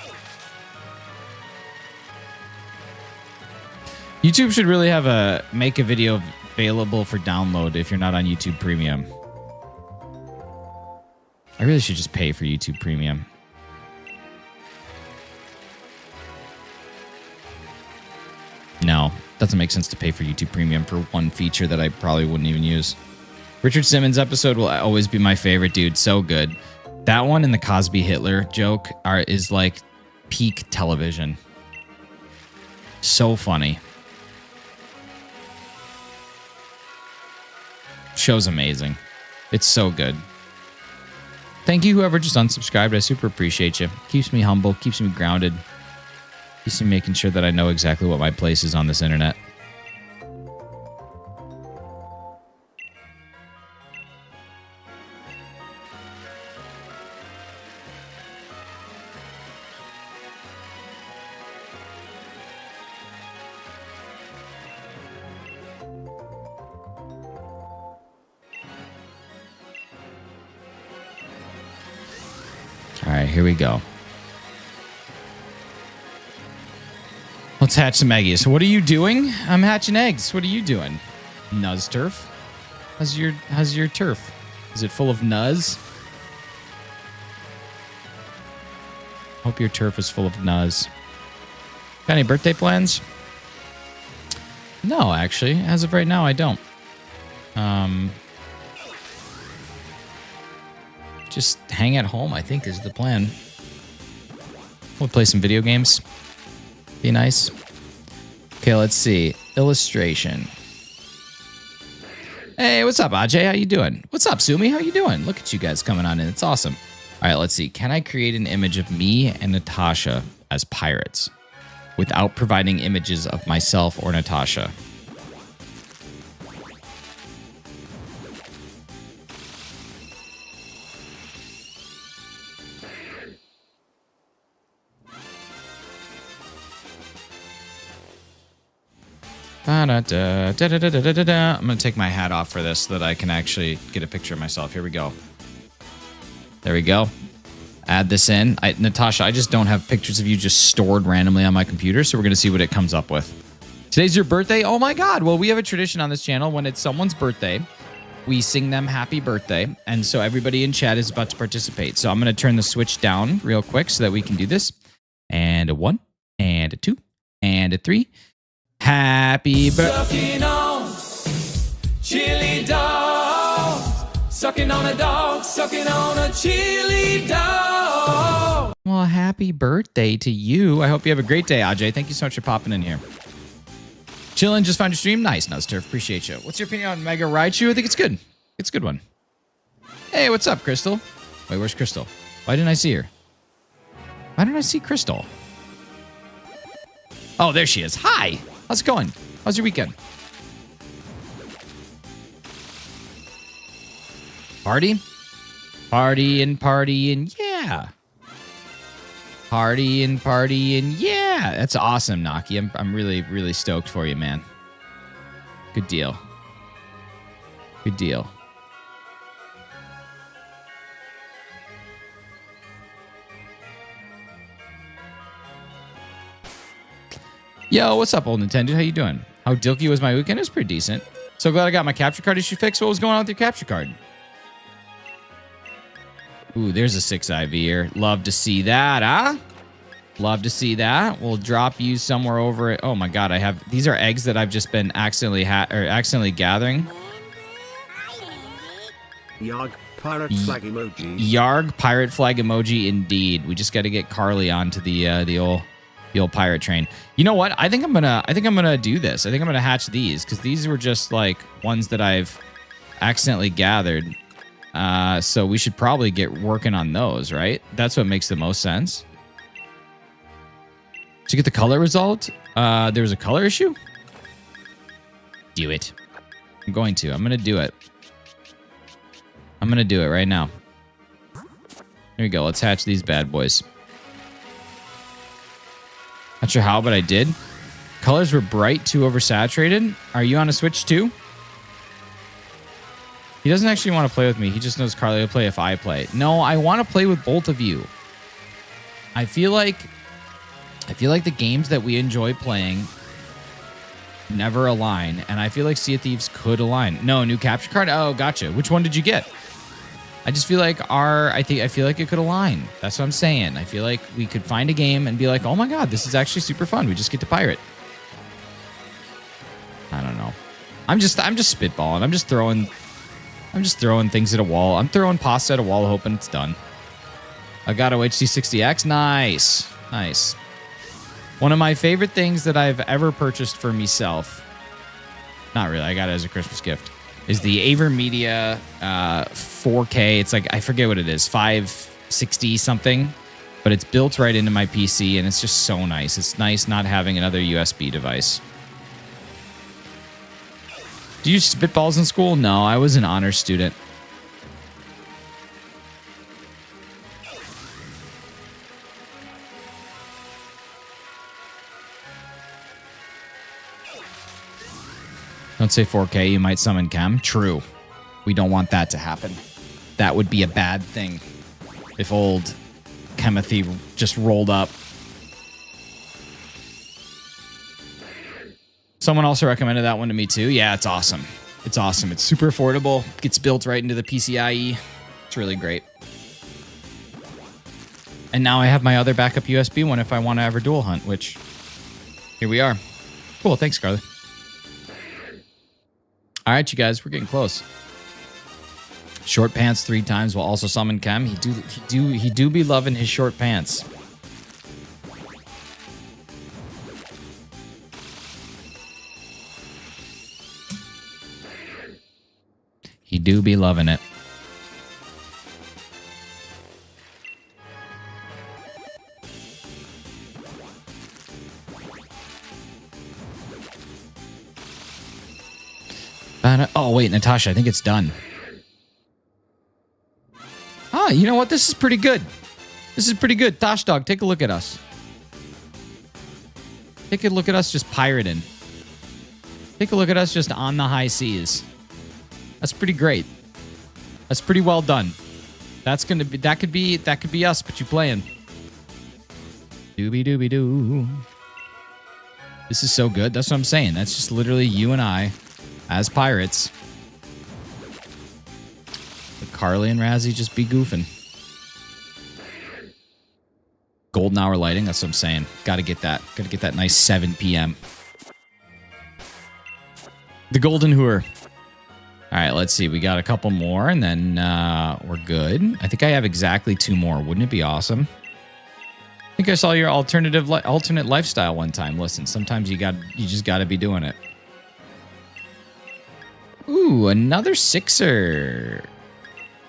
YouTube should really have make a video available for download if you're not on YouTube Premium. I really should just pay for YouTube Premium. No, doesn't make sense to pay for YouTube Premium for one feature that I probably wouldn't even use. Richard Simmons episode will always be my favorite, dude. So good. That one and the Cosby Hitler joke is like peak television. So funny. Show's amazing. It's so good. Thank you, whoever just unsubscribed. I super appreciate you. Keeps me humble, keeps me grounded. Keeps me making sure that I know exactly what my place is on this internet. All right, here we go. Let's hatch some eggies. So what are you doing? I'm hatching eggs. What are you doing? Nuzz turf? How's your turf? Is it full of nuzz? Hope your turf is full of nuzz. Got any birthday plans? No, actually. As of right now, I don't. Just hang at home, I think, is the plan. We'll play some video games. Be nice. Okay, let's see. Illustration. Hey, what's up, Ajay? How you doing? What's up, Sumi? How you doing? Look at you guys coming on in. It's awesome. All right, let's see. Can I create an image of me and Natasha as pirates without providing images of myself or Natasha? I'm going to take my hat off for this so that I can actually get a picture of myself. Here we go. There we go. Add this in. Natasha, I just don't have pictures of you just stored randomly on my computer, so we're going to see what it comes up with. Today's your birthday? Oh my God. Well, we have a tradition on this channel. When it's someone's birthday, we sing them happy birthday. And so everybody in chat is about to participate. So I'm going to turn the switch down real quick so that we can do this. And a 1, and a 2, and a 3. Happy birthday. Sucking on chili dog. Sucking on a dog. Sucking on a chili dog. Well, happy birthday to you. I hope you have a great day, Ajay. Thank you so much for popping in here. Chillin', just found your stream. Nice, Nuzzturf. Appreciate you. What's your opinion on Mega Raichu? I think it's good. It's a good one. Hey, what's up, Crystal? Wait, where's Crystal? Why didn't I see her? Why didn't I see Crystal? Oh, there she is. Hi. How's it going? How's your weekend? Party? Partying, yeah. Partying, yeah. That's awesome, Naki. I'm really, really stoked for you, man. Good deal. Good deal. Yo, what's up, old Nintendo? How you doing? How dilky was my weekend? It was pretty decent. So glad I got my capture card issue fixed. What was going on with your capture card? Ooh, there's a 6 IV here. Love to see that, huh? Love to see that. We'll drop you somewhere over it. Oh my God, I have... These are eggs that I've just been accidentally gathering. Yarg, pirate flag emoji. Yarg, pirate flag emoji, indeed. We just got to get Carly onto the old pirate train. You know what? I think I'm gonna do this. I think I'm gonna hatch these because these were just like ones that I've accidentally gathered. So we should probably get working on those, right? That's what makes the most sense. To get the color result, there was a color issue. Do it. I'm going to. I'm gonna do it. I'm gonna do it right now. Here we go. Let's hatch these bad boys. Not sure how, but I did. Colors were bright, too oversaturated. Are you on a Switch too? He doesn't actually want to play with me. He just knows Carly will play if I play. No, I want to play with both of you. I feel like the games that we enjoy playing never align, and I feel like Sea of Thieves could align. No, new capture card? Oh, gotcha. Which one did you get? I just feel like I feel like it could align. That's what I'm saying. I feel like we could find a game and be like, oh my god, this is actually super fun. We just get to pirate. I don't know. I'm just spitballing. I'm just throwing things at a wall. I'm throwing pasta at a wall, hoping it's done. I got a HD60X. Nice. Nice. One of my favorite things that I've ever purchased for myself, not really, I got it as a Christmas gift, is the AverMedia 4K. It's like, I forget what it is, 560 something, but it's built right into my PC, and it's just so nice. It's nice not having another USB device. Do you use spitballs in school? No, I was an honors student. Don't say 4K, you might summon Chem. True. We don't want that to happen. That would be a bad thing if old Chemothy just rolled up. Someone also recommended that one to me too. Yeah, it's awesome. It's awesome. It's super affordable. Gets built right into the PCIe. It's really great. And now I have my other backup USB one if I want to ever dual hunt, which here we are. Cool. Thanks, Carly. All right, you guys, we're getting close. Short pants 3 times will also summon Chem. He do be loving his short pants. He do be loving it. Oh, wait, Natasha, I think it's done. Ah, you know what? This is pretty good. This is pretty good. Tosh Dog, take a look at us. Take a look at us just pirating. Take a look at us just on the high seas. That's pretty great. That's pretty well done. That could be us, but you playing. Doobie doobie doo. This is so good. That's what I'm saying. That's just literally you and I as pirates. But Carly and Razzie just be goofing. Golden hour lighting, that's what I'm saying. Gotta get that. Gotta get that nice 7 p.m. The golden hooer. All right, let's see. We got a couple more, and then we're good. I think I have exactly 2 more. Wouldn't it be awesome? I think I saw your alternate lifestyle one time. Listen, sometimes you just got to be doing it. Ooh, another 6er.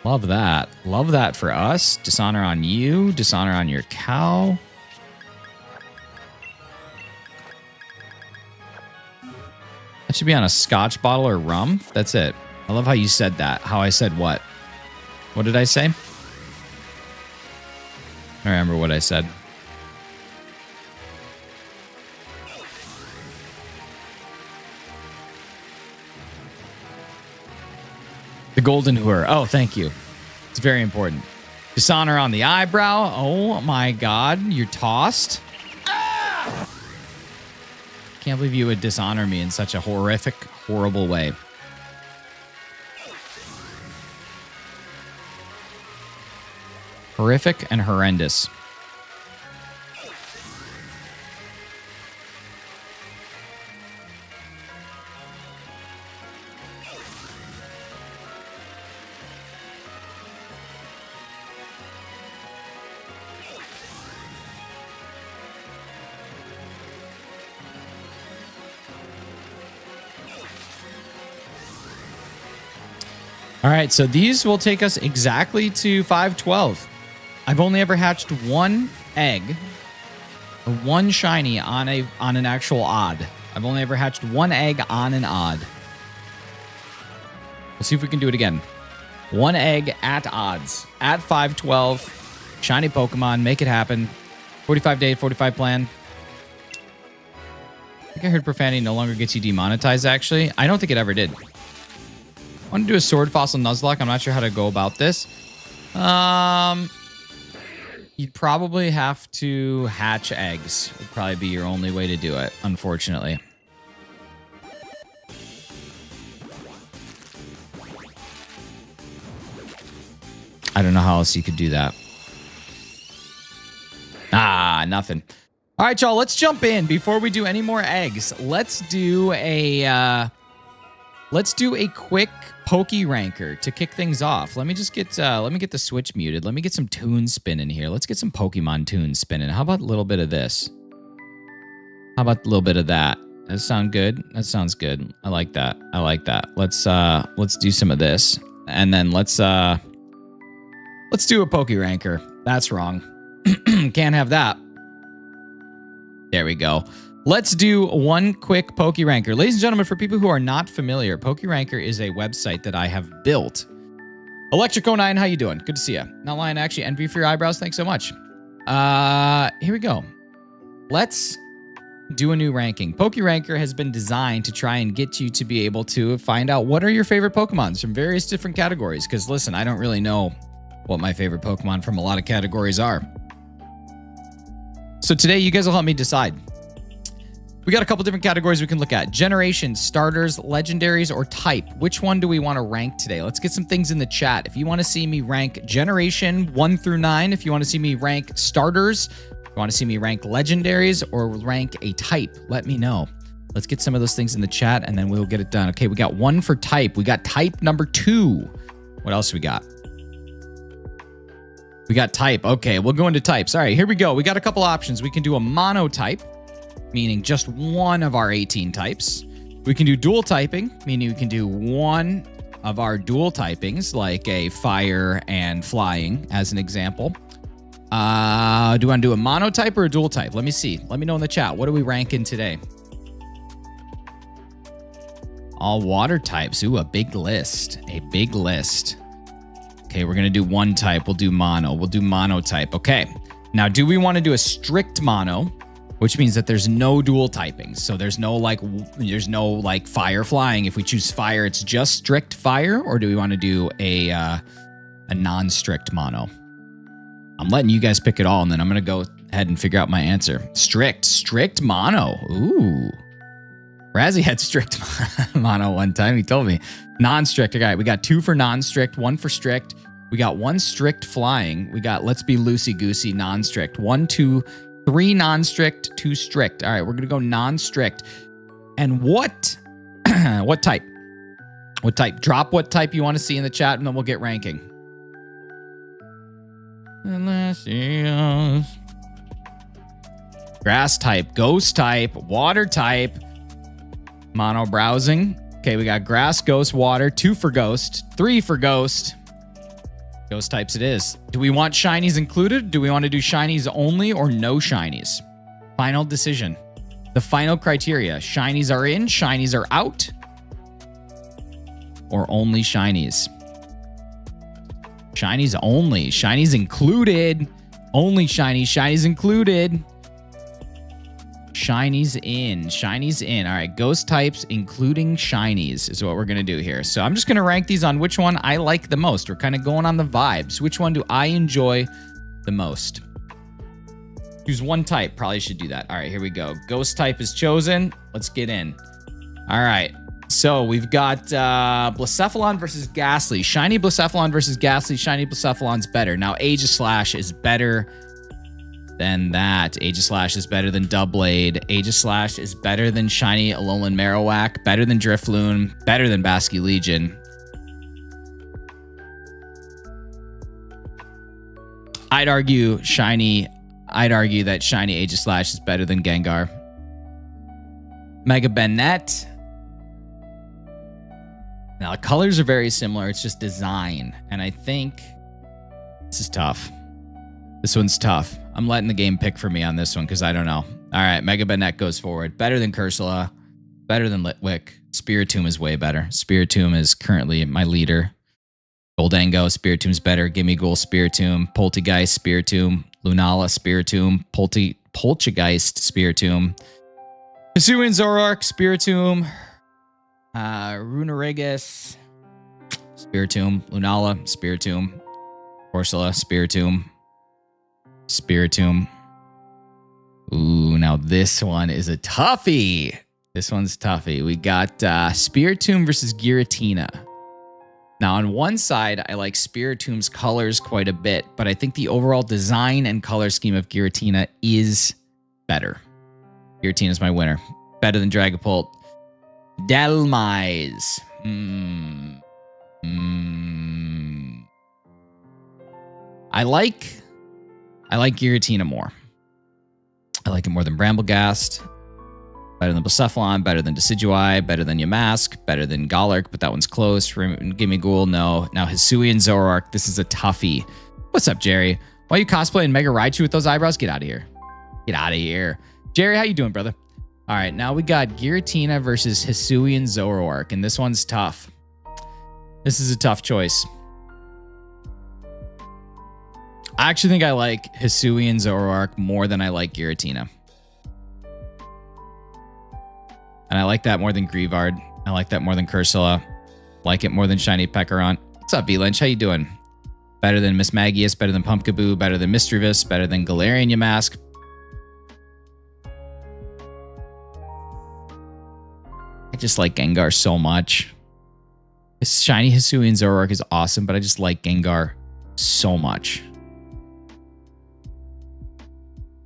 Love that. Love that for us. Dishonor on you. Dishonor on your cow. That should be on a scotch bottle or rum. That's it. I love how you said that. How I said what? What did I say? I don't remember what I said. The golden hooer. Oh, thank you. It's very important. Dishonor on the eyebrow. Oh my god. You're tossed. Ah! Can't believe you would dishonor me in such a horrific, horrible way. Horrific and horrendous. All right, so these will take us exactly to 512. I've only ever hatched 1 egg or 1 shiny on an actual odd. I've only ever hatched 1 egg on an odd. We'll see if we can do it again. 1 egg at odds at 512. Shiny Pokemon, make it happen. 45 day, 45 plan. I think I heard profanity no longer gets you demonetized, actually. I don't think it ever did. Oh, want to do a sword fossil Nuzlocke. I'm not sure how to go about this. You'd probably have to hatch eggs. Would probably be your only way to do it, unfortunately. I don't know how else you could do that. Ah, nothing. All right, y'all, let's jump in. Before we do any more eggs, let's do a quick Poke Ranker to kick things off. Let me just get the Switch muted. Let me get some tunes spinning here. Let's get some Pokemon tunes spinning. How about a little bit of this? How about a little bit of that? Does that sound good? That sounds good. I like that. I like that. Let's do some of this. And then let's do a Poke Ranker. That's wrong. Can't have that. There we go. Let's do one quick Poke Ranker. Ladies and gentlemen, for people who are not familiar, Poke Ranker is a website that I have built. Electric09, how you doing? Good to see you. Not lying, actually. Envy for your eyebrows. Thanks so much. Here we go. Let's do a new ranking. Poke Ranker has been designed to try and get you to be able to find out what are your favorite Pokemons from various different categories. Because listen, I don't really know what my favorite Pokemon from a lot of categories are. So today, you guys will help me decide. We got a couple different categories we can look at. Generations, starters, legendaries, or type. Which one do we want to rank today? Let's get some things in the chat. If you want to see me rank generation 1 through 9, if you want to see me rank starters, if you want to see me rank legendaries, or rank a type, let me know. Let's get some of those things in the chat, and then we'll get it done. Okay, we got 1 for type. We got type number 2. What else we got? We got type. Okay, we'll go into types. All right, here we go. We got a couple options. We can do a mono type, meaning just one of our 18 types. We can do dual typing, meaning we can do one of our dual typings, like a fire and flying, as an example. Do I want to do a mono type or a dual type? Let me see. Let me know in the chat. What are we ranking today? All water types. Ooh, a big list. A big list. Okay, we're going to do one type. We'll do mono. We'll do mono type. Okay. Now, do we want to do a strict mono, which means that there's no dual typings? So there's no like fire flying. If we choose fire, it's just strict fire, or do we want to do a non-strict mono? I'm letting you guys pick it all, and then I'm going to go ahead and figure out my answer. Strict mono. Ooh. Razzie had strict mono one time. He told me. Non-strict. All right, we got 2 for non-strict, 1 for strict. We got 1 strict flying. We got let's be loosey-goosey non-strict. 1, 2, 3 non-strict, 2 strict. All right, we're going to go non-strict. And what type? What type? Drop what type you want to see in the chat, and then we'll get ranking. Grass type, ghost type, water type, mono browsing. Okay, we got grass, ghost, water, 2 for ghost, 3 for ghost. Ghost types it is. Do we want shinies included? Do we want to do shinies only or no shinies? Final decision. The final criteria. Shinies are in, shinies are out, or only shinies? Shinies only. Shinies included. Only shinies. Shinies included. Shinies in. Shinies in. All right. Ghost types, including shinies, is what we're going to do here. So I'm just going to rank these on which one I like the most. We're kind of going on the vibes. Which one do I enjoy the most? Choose one type. Probably should do that. All right. Here we go. Ghost type is chosen. Let's get in. All right. So we've got Blacephalon versus Ghastly. Shiny Blacephalon versus Ghastly. Shiny Blacephalon's better. Now, Aegislash is better than that. Aegislash is better than Doublade. Aegislash is better than Shiny Alolan Marowak. Better than Drifloon. Better than Basculegion. I'd argue that Shiny Aegislash is better than Gengar. Mega Banette. Now, the colors are very similar. It's just design. And I think this is tough. This one's tough. I'm letting the game pick for me on this one because I don't know. All right, Mega Banette goes forward. Better than Cursula. Better than Litwick. Spiritomb is way better. Spiritomb is currently my leader. Goldango, Spiritom's better. Gimmighoul, Spiritomb. Poltegeist, Spiritomb. Lunala, Spiritomb. Poltegeist, Spiritomb. Hisuian, Zoroark, Spiritomb. Runerigus. Spiritomb, Lunala, Spiritomb, Corsola, Spiritomb, Spiritomb. Ooh, now this one is a toughie. This one's toughie. We got Spiritomb versus Giratina. Now, on one side, I like Spiritomb's colors quite a bit, but I think the overall design and color scheme of Giratina is better. Giratina's my winner. Better than Dragapult. Delmise. I like Giratina more. I like it more than Bramblegast. Better than Blacephalon, better than Decidueye, better than Yamask, better than Golurk, but that one's close. Gimme Ghoul, no. Now Hisuian Zoroark, this is a toughie. What's up, Jerry? Why are you cosplaying Mega Raichu with those eyebrows? Get out of here. Get out of here. Jerry, how you doing, brother? All right, now we got Giratina versus Hisuian Zoroark, and this one's tough. This is a tough choice. I actually think I like Hisuian Zoroark more than I like Giratina. And I like that more than Greavard. I like that more than Cursula. Like it more than Shiny Pekarant. What's up, V-Lynch? How you doing? Better than Miss Magius, better than Pumpkaboo, better than Misdreavus, better than Galarian Yamask. I just like Gengar so much. This Shiny Hisuian Zoroark is awesome, but I just like Gengar so much.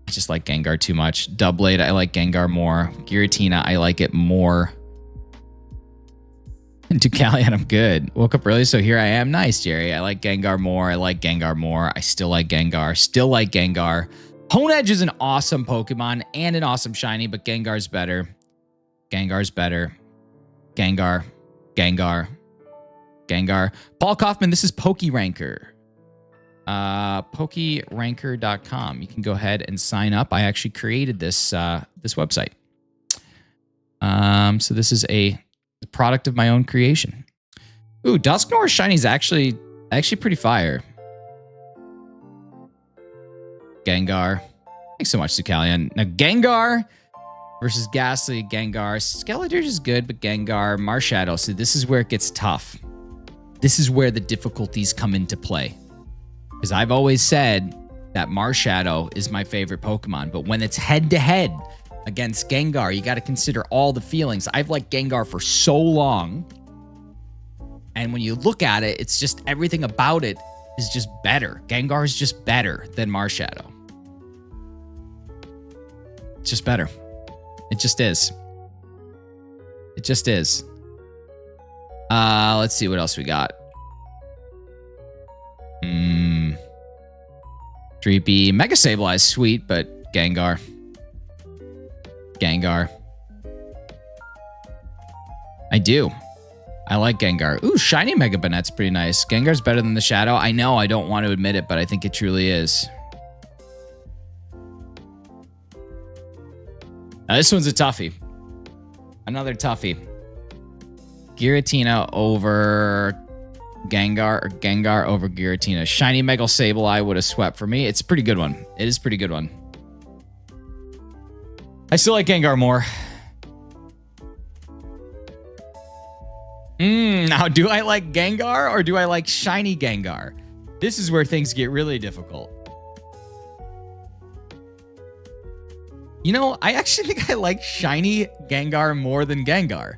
I just like Gengar too much. Doublade, I like Gengar more. Giratina, I like it more. And Ducalion, I'm good. Woke up early, so here I am. Nice, Jerry. I like Gengar more. I like Gengar more. I still like Gengar. Still like Gengar. Honedge is an awesome Pokemon and an awesome shiny, but Gengar's better. Gengar's better. Gengar. Gengar. Gengar. Paul Kaufman, this is PokeRanker. PokeRanker.com. You can go ahead and sign up. I actually created this this website. So this is a product of my own creation. Ooh, Dusknoir shiny is actually pretty fire. Gengar. Thanks so much, Sucalion. Now Gengar versus Ghastly. Gengar. Skeledirge is good, but Gengar. Marshadow. So this is where it gets tough. This is where the difficulties come into play. Because I've always said that Marshadow is my favorite Pokemon, but when it's head-to-head against Gengar, you got to consider all the feelings. I've liked Gengar for so long, and when you look at it, it's just everything about it is just better. Gengar is just better than Marshadow. It's just better. It just is. It just is. Let's see what else we got. Dreepy. Mega Sableye is sweet, but Gengar. Gengar. I do. I like Gengar. Ooh, shiny Mega Banette's pretty nice. Gengar's better than the Shadow. I know, I don't want to admit it, but I think it truly is. Now, this one's a toughie. Another toughie. Giratina over Gengar, or Gengar over Giratina. Shiny Mega Sableye would have swept for me. It's a pretty good one. It is a pretty good one. I still like Gengar more. Now, do I like Gengar or do I like shiny Gengar? This is where things get really difficult. You know, I actually think I like shiny Gengar more than Gengar.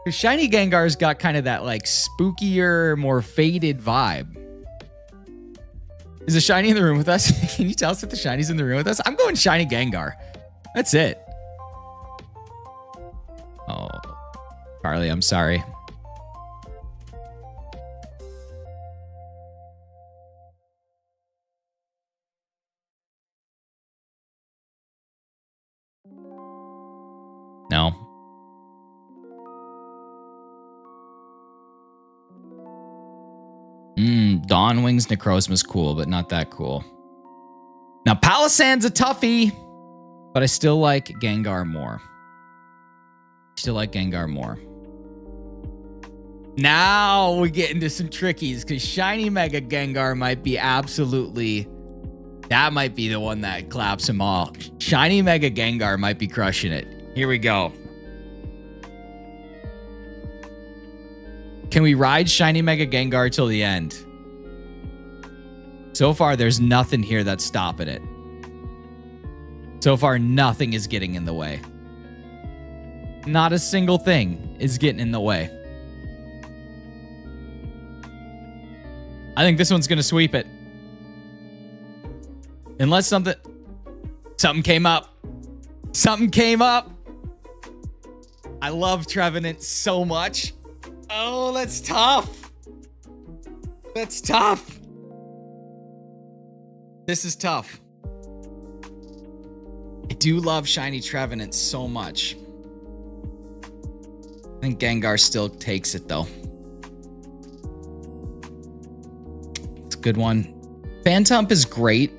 Because shiny Gengar's got kind of that like spookier, more faded vibe. Is the shiny in the room with us? Can you tell us if the shiny's in the room with us? I'm going shiny Gengar. That's it. Oh, Carly, I'm sorry. No. Dawn Wings Necrozma's cool, but not that cool. Now, Palossand's a toughie, but I still like Gengar more. Still like Gengar more. Now we get into some trickies, because shiny Mega Gengar might be absolutely... That might be the one that claps them all. Shiny Mega Gengar might be crushing it. Here we go. Can we ride Shiny Mega Gengar till the end? So far, there's nothing here that's stopping it. So far, nothing is getting in the way. Not a single thing is getting in the way. I think this one's going to sweep it. Unless something came up. Something came up. I love Trevenant so much. Oh, that's tough. That's tough. This is tough. I do love Shiny Trevenant so much. I think Gengar still takes it, though. It's a good one. Phantump is great.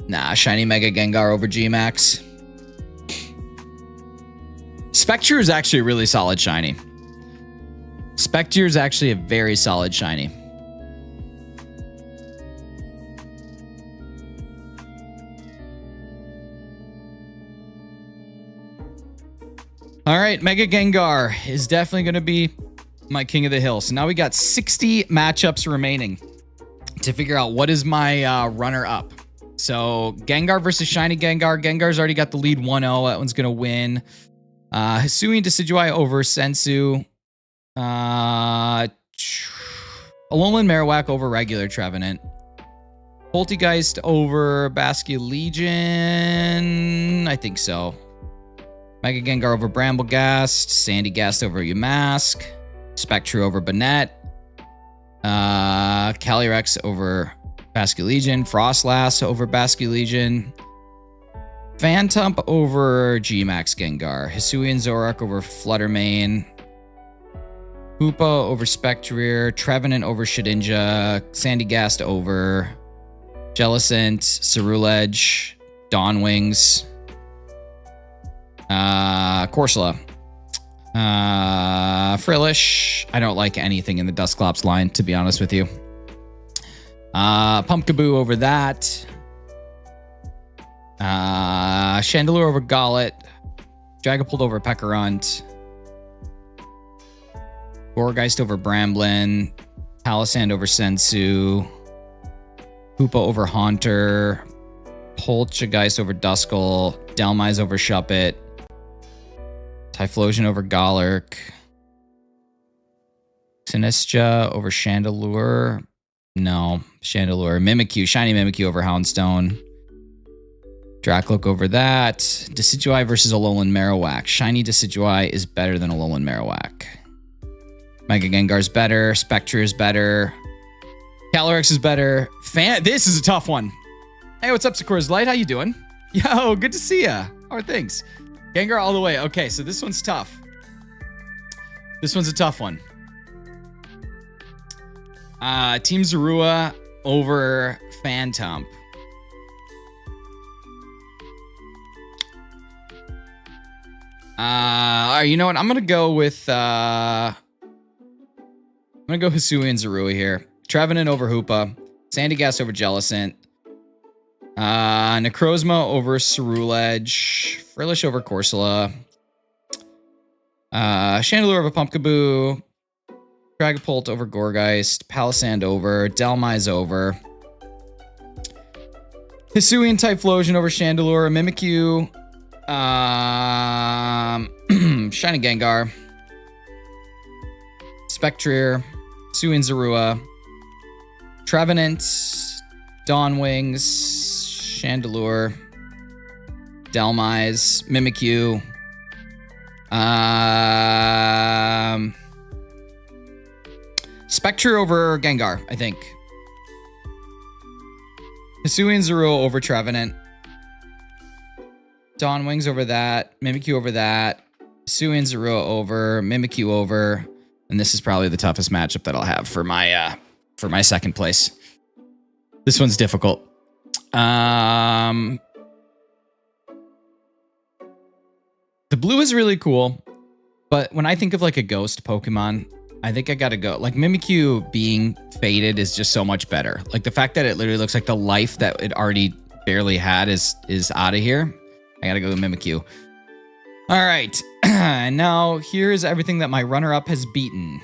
Nah, Shiny Mega Gengar over G-Max. Spectre is actually a really solid Shiny. Spectre is actually a very solid Shiny. All right, Mega Gengar is definitely going to be my king of the hill. So now we got 60 matchups remaining to figure out what is my runner-up. So Gengar versus Shiny Gengar. Gengar's already got the lead 1-0. That one's going to win. Hisuian Decidueye over Sensu. Alolan Marowak over regular Trevenant. Poltegeist over Basculegion. I think so. Mega Gengar over Bramblegast. Sandygast over Yamask. Spectre over Banette. Calyrex over Basculegion. Frostlass over Basculegion. Phantump over G-Max Gengar. Hisuian Zoroark over Fluttermane. Hoopa over Spectrier. Trevenant over Shedinja. Sandygast over Jellicent. Ceruledge. Dawnwings. Corsola. Frillish. I don't like anything in the Dusclops line, to be honest with you. Pumpkaboo over that. Chandelure over Gollet. Dragapult over Pekarunt. Gourgeist over Bramblin. Palisand over Sensu. Hoopa over Haunter. Poltegeist over Duskull. Delmise over Shuppet. Typhlosion over Golurk. Sinistra over Chandelure. No, Chandelure. Mimikyu. Shiny Mimikyu over Houndstone. Dracloak over that. Decidueye versus Alolan Marowak. Shiny Decidueye is better than Alolan Marowak. Mega Gengar's better. Spectre is better. Calyrex is better. This is a tough one. Hey, what's up, Sakura's Light? How you doing? Yo, good to see ya. How are things? Gengar all the way. Okay, so this one's tough. This one's a tough one. Team Zorua over Phantump. You know what? I'm gonna go with I'm gonna go Hisuian Zorua here. Trevenant over Hoopa. Sandygast over Jellicent. Necrozma over Ceruledge. Frillish over Corsola. Chandelure over Pumpkaboo. Dragapult over Gourgeist. Palisand over. Delmise over. Hisuian Typhlosion over Chandelure. Mimikyu. Shiny Gengar. Spectrier. Hisuian Zorua. Trevenant. Dawnwings. Chandelure. Delmise. Mimikyu. Spectre over Gengar, I think. Hisuian Zorua over Trevenant. Dawnwings over that. Mimikyu over that. Hisuian Zorua over. Mimikyu over. And this is probably the toughest matchup that I'll have for my second place. This one's difficult. The blue is really cool, but when I think of like a ghost Pokemon, I think I gotta go. Like Mimikyu being faded is just so much better. Like the fact that it literally looks like the life that it already barely had is out of here. I gotta go with Mimikyu. All right. And now here's everything that my runner-up has beaten.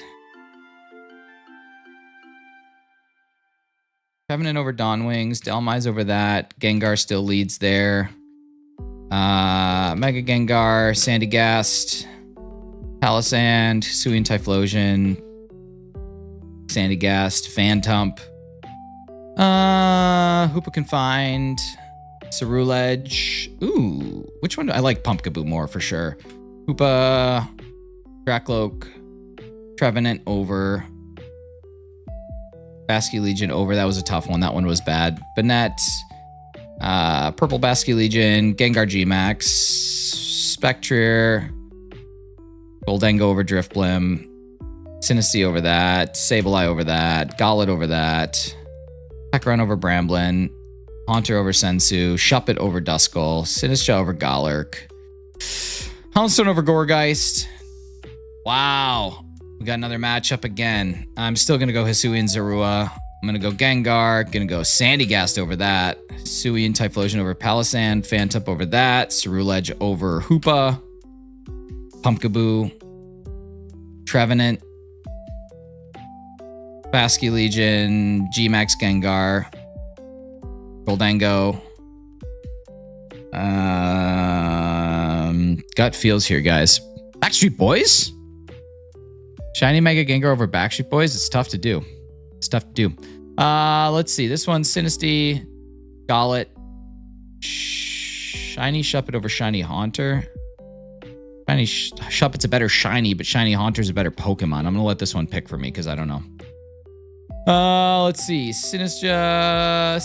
Trevenant over Dawnwings. Dhelmise over that. Gengar still leads there. Mega Gengar. Sandygast. Palisand. Hisuian Typhlosion. Sandygast. Phantump. Hoopa Confined. Ceruledge. Ooh, which one? I like Pumpkaboo more for sure. Hoopa, Dracloak, Trevenant over, Basculegion over. That was a tough one. That one was bad. Banette, Purple Basculegion, Gengar G-Max, Spectrier, Goldengo over Drifblim, Sinistea over that, Sableye over that, Golett over that, Pekron over Bramblin, Haunter over Sensu, Shuppet over Duskull, Sinistcha over Golurk, Houndstone over Gourgeist. Wow. We got another matchup again. I'm still going to go Hisuian Zorua. I'm going to go Gengar. Going to go Sandygast over that. Hisuian Typhlosion over Palisand. Phantump over that. Ceruledge over Hoopa. Pumpkaboo. Trevenant. Basculegion. G-Max Gengar. Goldengo. Gut feels here, guys. Backstreet Boys? Shiny Mega Gengar over Backstreet Boys? It's tough to do. It's tough to do. Let's see. This one's Sinistea, Golett, Shiny Shuppet over Shiny Haunter. Shiny Shuppet's a better Shiny, but Shiny Haunter's a better Pokemon. I'm going to let this one pick for me because I don't know. Let's see. Sinistcha.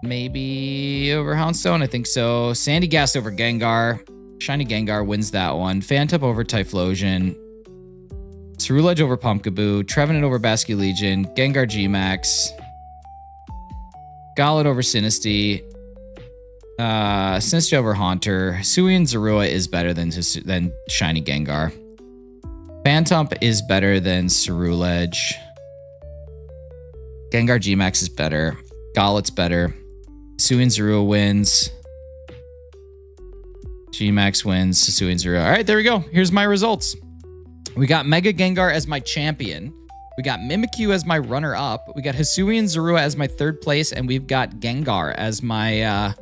Maybe over Houndstone. I think so. Sandygast over Gengar. Shiny Gengar wins that one. Phantump over Typhlosion. Ceruledge over Pumpkaboo. Trevenant over Basculegion. Gengar G-Max. Golett over Sinistea. Sinistcha over Haunter. Hisuian Zorua is better than Shiny Gengar. Phantump is better than Ceruledge. Gengar G-Max is better. Gollett's better. Hisuian Zorua wins. G-Max wins. Hisuian Zorua. All right, there we go. Here's my results. We got Mega Gengar as my champion. We got Mimikyu as my runner-up. We got Hisuian Zorua as my third place, and we've got Gengar as my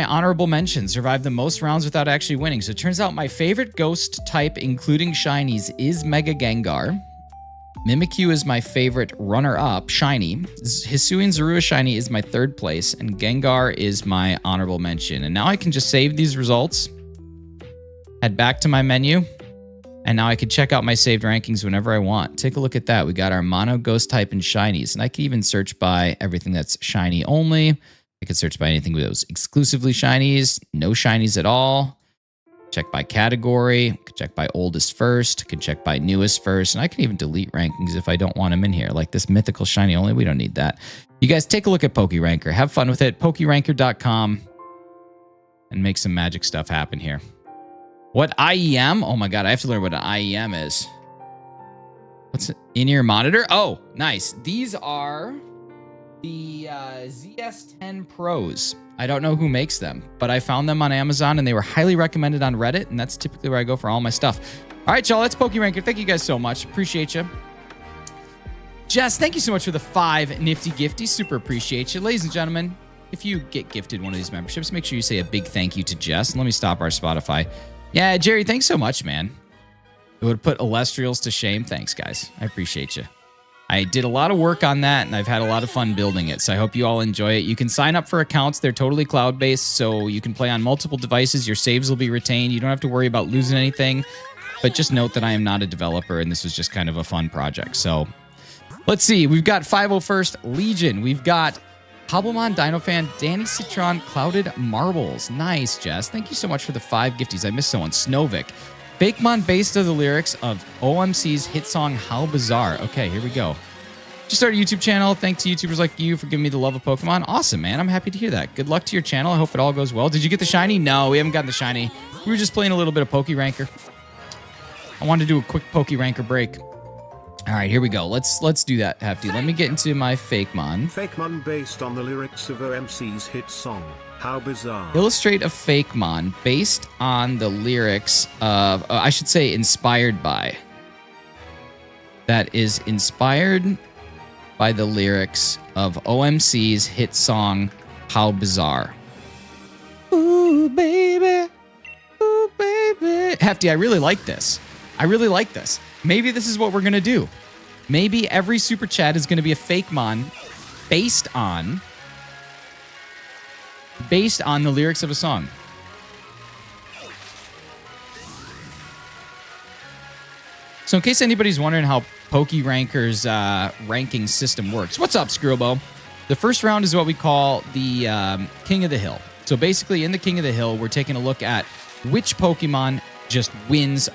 honorable mention. Survived the most rounds without actually winning. So it turns out my favorite ghost type, including shinies, is Mega Gengar. Mimikyu is my favorite runner-up, shiny. Hisuian Zorua shiny is my third place, and Gengar is my honorable mention. And now I can just save these results, head back to my menu, and now I can check out my saved rankings whenever I want. Take a look at that. We got our mono ghost type and shinies, and I can even search by everything that's shiny only. I could search by anything with those exclusively shinies, no shinies at all. Check by category, could check by oldest first, could check by newest first, and I can even delete rankings if I don't want them in here, like this mythical shiny only. We don't need that. You guys take a look at PokeRanker. Have fun with it. PokeRanker.com and make some magic stuff happen here. What IEM? Oh my God, I have to learn what an IEM is. What's an in-ear monitor? Oh, nice. These are the ZS10 Pros. I don't know who makes them, but I found them on Amazon and they were highly recommended on Reddit, and that's typically where I go for all my stuff. All right, y'all, that's PokeRanker. Thank you guys so much. Appreciate you. Jess, thank you so much for the 5 nifty gifties. Super appreciate you. Ladies and gentlemen, if you get gifted one of these memberships, make sure you say a big thank you to Jess. Let me stop our Spotify. Yeah, Jerry, thanks so much, man. It would put Illustrials to shame. Thanks, guys. I appreciate you. I did a lot of work on that, and I've had a lot of fun building it, so I hope you all enjoy it. You can sign up for accounts. They're totally cloud-based, so you can play on multiple devices. Your saves will be retained. You don't have to worry about losing anything, but just note that I am not a developer, and this was just kind of a fun project. So let's see. We've got 501st Legion. We've got Hobblemon, Dinofan, Danny Citron, Clouded Marbles. Nice, Jess. Thank you so much for the 5 gifties. I missed someone. Snowvik. Fakemon based on the lyrics of OMC's hit song How Bizarre. Okay, here we go. Just started a YouTube channel. Thanks to YouTubers like you for giving me the love of Pokemon. Awesome, man. I'm happy to hear that. Good luck to your channel. I hope it all goes well. Did you get the shiny? No, we haven't gotten the shiny. We were just playing a little bit of PokeRanker. I wanted to do a quick PokeRanker break. All right, here we go. Let's do that, Hefty. Let me get into my Fakemon. Fakemon based on the lyrics of OMC's hit song. How bizarre. Illustrate a Fakemon based on the lyrics of, I should say inspired by. That is inspired by the lyrics of OMC's hit song, How Bizarre. Ooh, baby. Ooh, baby. Hefty, I really like this. I really like this. Maybe this is what we're going to do. Maybe every super chat is going to be a Fakemon based on the lyrics of a song. So in case anybody's wondering how PokeRanker's ranking system works, what's up, Screwbo? The first round is what we call the King of the Hill. So basically in the King of the Hill, we're taking a look at which Pokemon just wins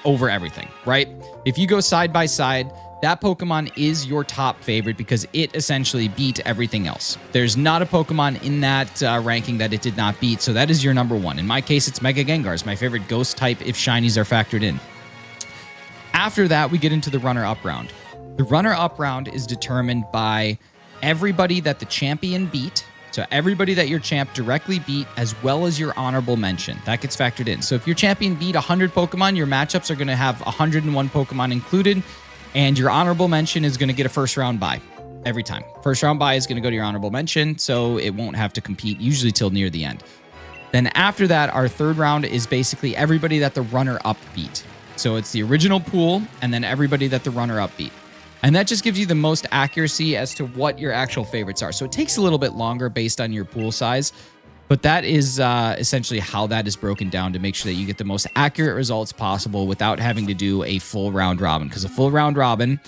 over everything, right? If you go side by side, that Pokemon is your top favorite because it essentially beat everything else. There's not a Pokemon in that ranking that it did not beat, so that is your number one. In my case, it's Mega Gengar. It's my favorite ghost type if shinies are factored in. After that, we get into the runner-up round. The runner-up round is determined by everybody that the champion beat, so everybody that your champ directly beat, as well as your honorable mention. That gets factored in. So if your champion beat 100 Pokemon, your matchups are going to have 101 Pokemon included, and your honorable mention is going to get a first round bye every time. First round bye is going to go to your honorable mention, so it won't have to compete usually till near the end. Then after that, our third round is basically everybody that the runner-up beat. So it's the original pool and then everybody that the runner-up beat. And that just gives you the most accuracy as to what your actual favorites are. So it takes a little bit longer based on your pool size, but that is essentially how that is broken down to make sure that you get the most accurate results possible without having to do a full round robin. Because a full round robin,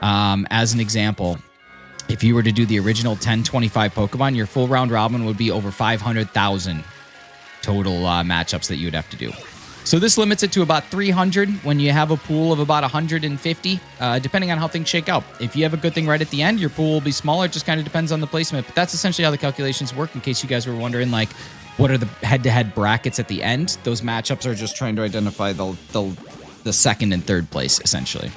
as an example, if you were to do the original 1025 Pokemon, your full round robin would be over 500,000 total matchups that you would have to do. So this limits it to about 300 when you have a pool of about 150, depending on how things shake out. If you have a good thing right at the end, your pool will be smaller. It just kind of depends on the placement. But that's essentially how the calculations work, in case you guys were wondering, like, what are the head-to-head brackets at the end? Those matchups are just trying to identify the second and third place, essentially.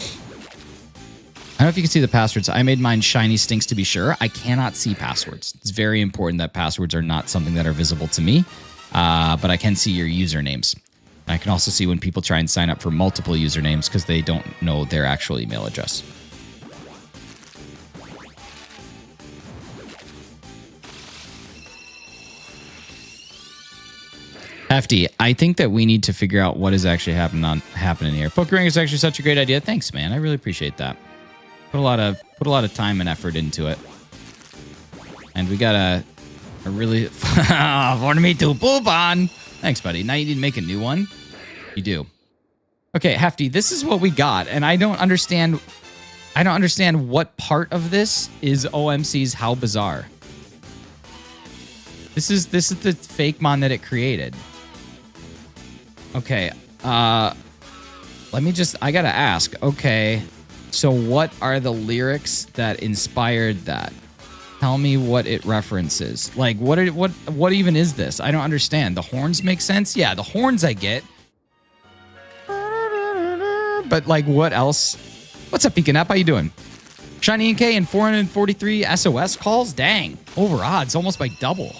I don't know if you can see the passwords. I made mine shiny stinks to be sure. I cannot see passwords. It's very important that passwords are not something that are visible to me. But I can see your usernames. I can also see when people try and sign up for multiple usernames because they don't know their actual email address. Hefty, I think that we need to figure out what is actually happening here. PokeRank is actually such a great idea. Thanks, man. I really appreciate that. Put a lot of time and effort into it. And we got a really for me to poop on. Thanks, buddy. Now you need to make a new one. You do. Okay, Hefty, this is what we got, and I don't understand what part of this is OMC's How Bizarre. This is the Fakemon that it created. Okay, I gotta ask. Okay, so what are the lyrics that inspired that? Tell me what it references. Like, what even is this? I don't understand. The horns make sense? Yeah, the horns I get. But, like, what else? What's up, Pekin App? How you doing? Shiny NK and 443 SOS calls? Dang. Over odds, almost by double.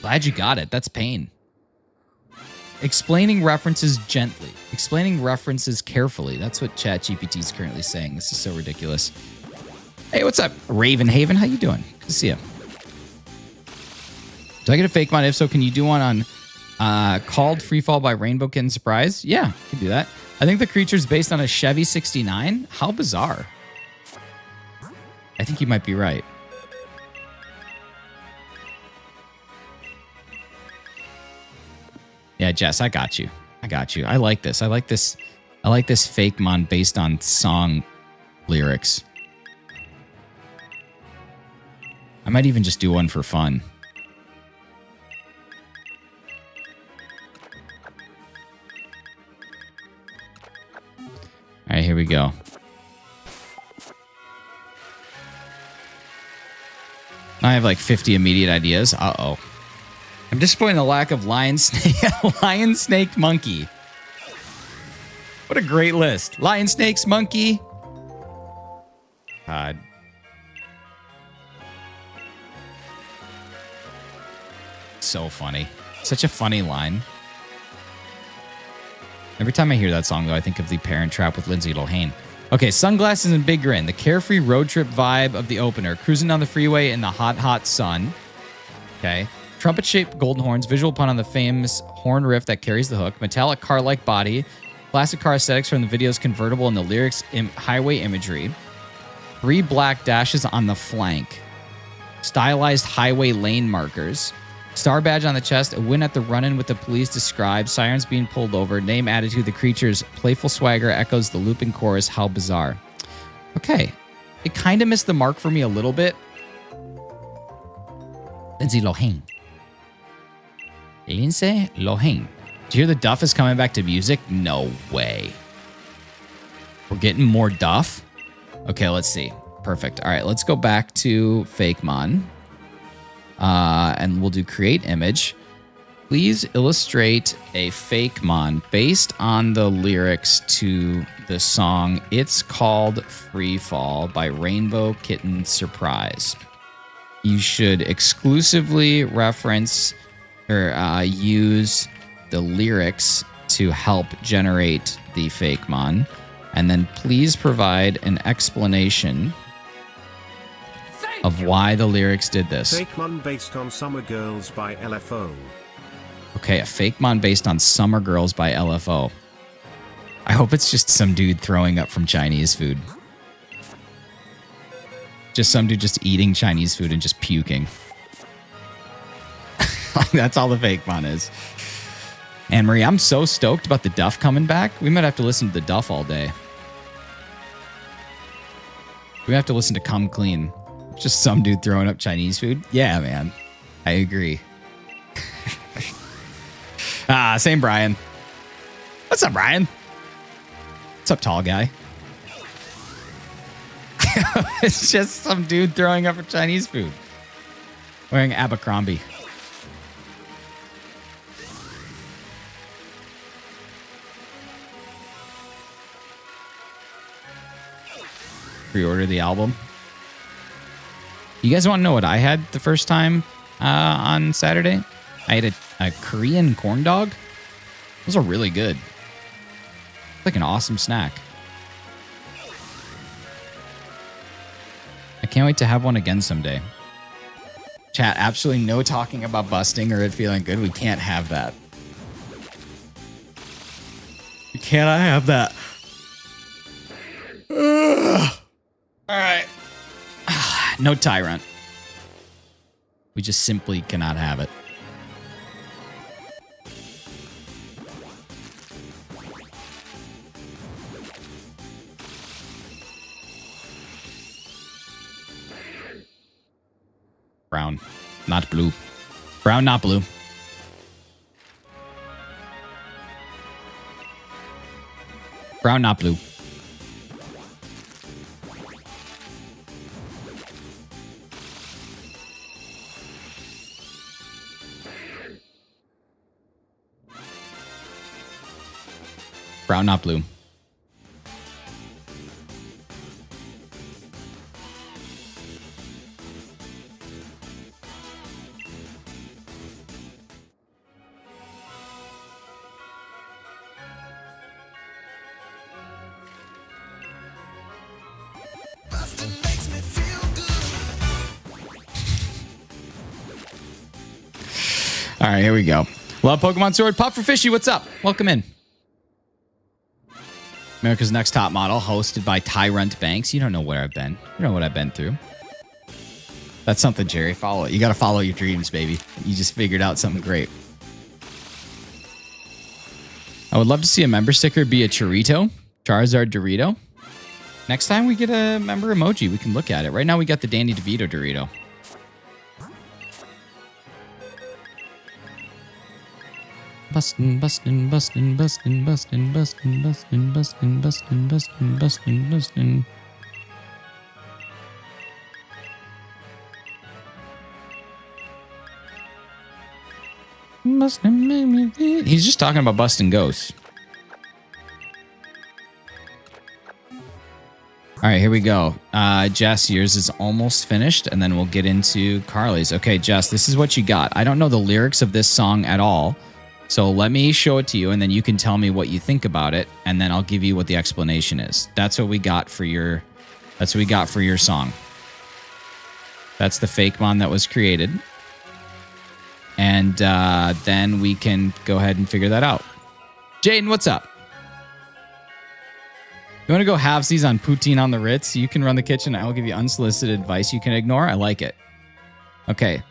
Glad you got it. That's pain. Explaining references gently. Explaining references carefully. That's what ChatGPT is currently saying. This is so ridiculous. Hey, what's up, Ravenhaven? How you doing? Good to see you. Do I get a Fakemon? If so, can you do one on called Freefall by Rainbow Kitten Surprise? Yeah, you can do that. I think the creature's based on a Chevy 69. How bizarre. I think you might be right. Yeah, Jess, I got you. I like this. I like this Fakemon based on song lyrics. I might even just do one for fun. All right, here we go. I have like 50 immediate ideas. Uh-oh. I'm disappointed in the lack of lion snake monkey. What a great list. Lion snakes, monkey. God. so funny. Such a funny line. Every time I hear that song, though, I think of The Parent Trap with Lindsay Lohan. Okay, sunglasses and big grin. The carefree road trip vibe of the opener. Cruising down the freeway in the hot, hot sun. Okay. Trumpet-shaped golden horns. Visual pun on the famous horn riff that carries the hook. Metallic car-like body. Classic car aesthetics from the video's convertible and the lyrics' highway imagery. 3 black dashes on the flank. Stylized highway lane markers. Star badge on the chest. A win at the run-in with the police described. Sirens being pulled over. Name attitude. The creature's playful swagger echoes the looping chorus. How bizarre. Okay. It kind of missed the mark for me a little bit. Lindsay Lohan. Lindsay Lohan. Do you hear the Duff is coming back to music? No way. We're getting more Duff? Okay, let's see. Perfect. All right, let's go back to Fakemon. And we'll do create image. Please illustrate a Fakemon based on the lyrics to the song It's Called Free Fall by Rainbow Kitten Surprise. You should exclusively reference or use the lyrics to help generate the Fakemon. And then please provide an explanation of why the lyrics did this. Fakemon based on Summer Girls by LFO. Okay, a Fakemon based on Summer Girls by LFO. I hope it's just some dude throwing up from Chinese food. Just some dude just eating Chinese food and just puking. That's all the Fakemon is. Anne-Marie, I'm so stoked about the Duff coming back. We might have to listen to the Duff all day. We have to listen to Come Clean. Just some dude throwing up Chinese food. Yeah, man. I agree. Same Brian. What's up, Brian? What's up, tall guy? It's just some dude throwing up Chinese food. Wearing Abercrombie. Pre-order the album. You guys want to know what I had the first time on Saturday? I had a Korean corn dog. Those are really good. It's like an awesome snack. I can't wait to have one again someday. Chat, absolutely no talking about busting or it feeling good. We can't have that. Can't I have that? All right. No Tyrant. We just simply cannot have it. Brown, not blue. Brown, not blue. Brown, not blue. Brown, not blue. All right, here we go. Love Pokemon Sword. Pop for Fishy, what's up? Welcome in. America's Next Top Model, hosted by Tyrant Banks. You don't know where I've been. You know what I've been through. That's something, Jerry. Follow it. You got to follow your dreams, baby. You just figured out something great. I would love to see a member sticker be a Chorito. Charizard Dorito. Next time we get a member emoji, we can look at it. Right now we got the Danny DeVito Dorito. Bustin', bustin', bustin', bustin', bustin', bustin', bustin', bustin', bustin', bustin', bustin', bustin'. He's just talking about busting ghosts. All right, here we go. Jess, yours is almost finished, and then we'll get into Carly's. Okay, Jess, this is what you got. I don't know the lyrics of this song at all, so let me show it to you, and then you can tell me what you think about it, and then I'll give you what the explanation is. That's what we got for your. That's what we got for your song. That's the Fakemon that was created, and then we can go ahead and figure that out. Jaden, what's up? You want to go halvesies on poutine on the Ritz? You can run the kitchen. I will give you unsolicited advice you can ignore. I like it. Okay.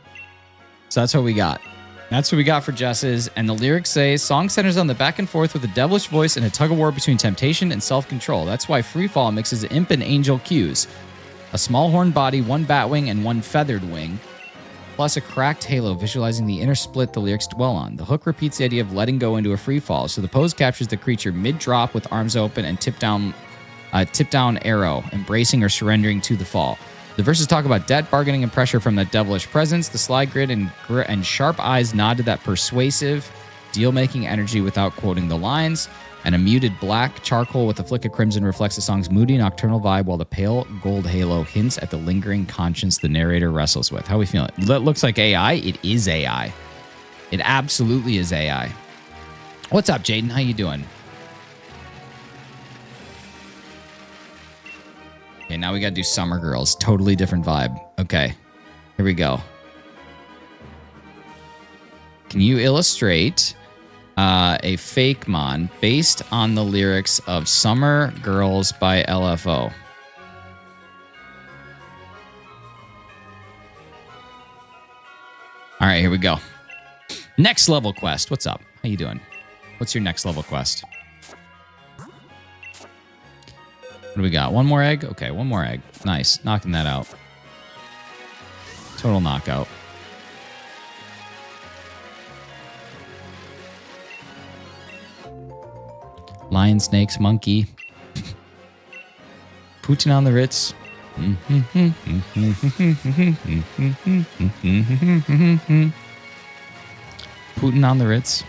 So that's what we got. That's what we got for Jess's. And the lyrics say, song centers on the back and forth with a devilish voice and a tug of war between temptation and self-control. That's why Freefall mixes imp and angel cues. A small horn body, one bat wing, and one feathered wing. Plus a cracked halo visualizing the inner split the lyrics dwell on. The hook repeats the idea of letting go into a free fall. So the pose captures the creature mid-drop with arms open and tip down arrow, embracing or surrendering to the fall. The verses talk about debt, bargaining, and pressure from that devilish presence. The sly grid and sharp eyes nod to that persuasive, deal-making energy without quoting the lines. And a muted black charcoal with a flick of crimson reflects the song's moody nocturnal vibe, while the pale gold halo hints at the lingering conscience the narrator wrestles with. How we feeling? That looks like AI. It is AI. It absolutely is AI. What's up, Jaden? How you doing? Okay, now we got to do Summer Girls. Totally different vibe. Okay, here we go. Can you illustrate a Fakemon based on the lyrics of Summer Girls by LFO? All right, here we go. Next level quest. What's up? How you doing? What's your next level quest? What do we got? One more egg? Okay, one more egg. Nice. Knocking that out. Total knockout. Lion, snakes, monkey. Putin on the Ritz. Putin on the Ritz.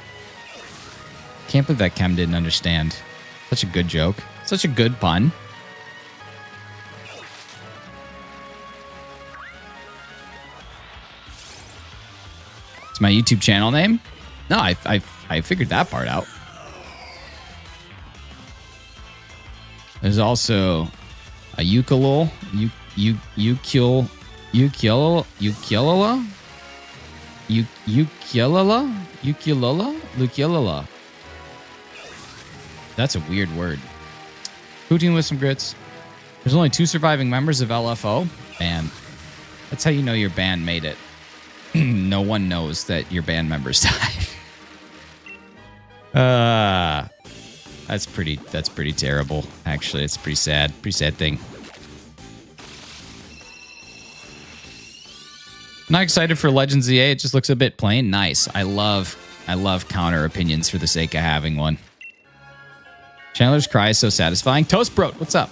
Can't believe that Kem didn't understand. Such a good joke. Such a good pun. It's my YouTube channel name? No, I figured that part out. There's also a ukulele, ukulele, ukulele. That's a weird word. Poutine with some grits. There's only 2 surviving members of LFO. Man, that's how you know your band made it. No one knows that your band members died. That's pretty terrible. Actually, it's pretty sad thing. Not excited for Legends EA. It just looks a bit plain. Nice. I love counter opinions for the sake of having one. Chandler's cry is so satisfying. Toast Bro, what's up?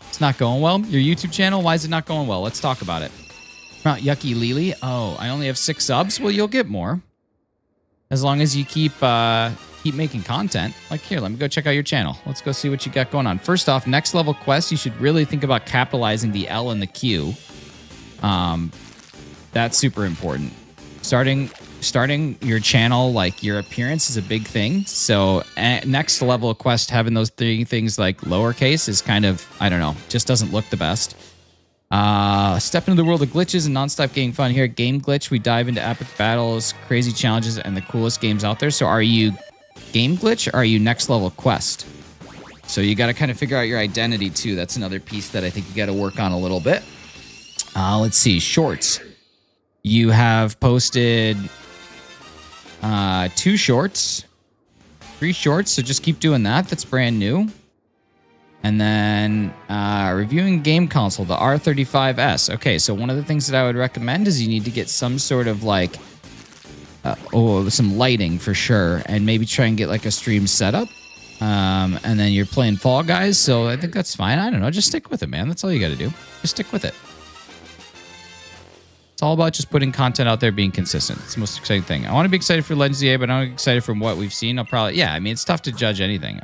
It's not going well. Your YouTube channel, why is it not going well? Let's talk about it. Not Yucky Lily. Oh, I only have 6 subs. Well, you'll get more as long as you keep making content. Like, here, let me go check out your channel. Let's go see what you got going on. First off, next level quest, you should really think about capitalizing the L and the Q. That's super important. Starting your channel, like your appearance is a big thing. So next level of quest, having those 3 things like lowercase is kind of, I don't know, just doesn't look the best. Step into the world of glitches and non-stop getting fun here at Game Glitch. We dive into epic battles, crazy challenges, and the coolest games out there. So are you Game Glitch or are you next level quest? So you got to kind of figure out your identity too. That's another piece that I think you got to work on a little bit. Let's see, shorts. You have posted 2 shorts, 3 shorts. So just keep doing that. That's brand new. And then reviewing game console, the R35S. Okay, so one of the things that I would recommend is you need to get some sort of like, some lighting for sure, and maybe try and get like a stream setup. And then you're playing Fall Guys, so I think that's fine. I don't know, just stick with it, man. That's all you got to do. Just stick with it. It's all about just putting content out there, being consistent. It's the most exciting thing. I want to be excited for Legends EA, but I'm excited from what we've seen. I mean, it's tough to judge anything.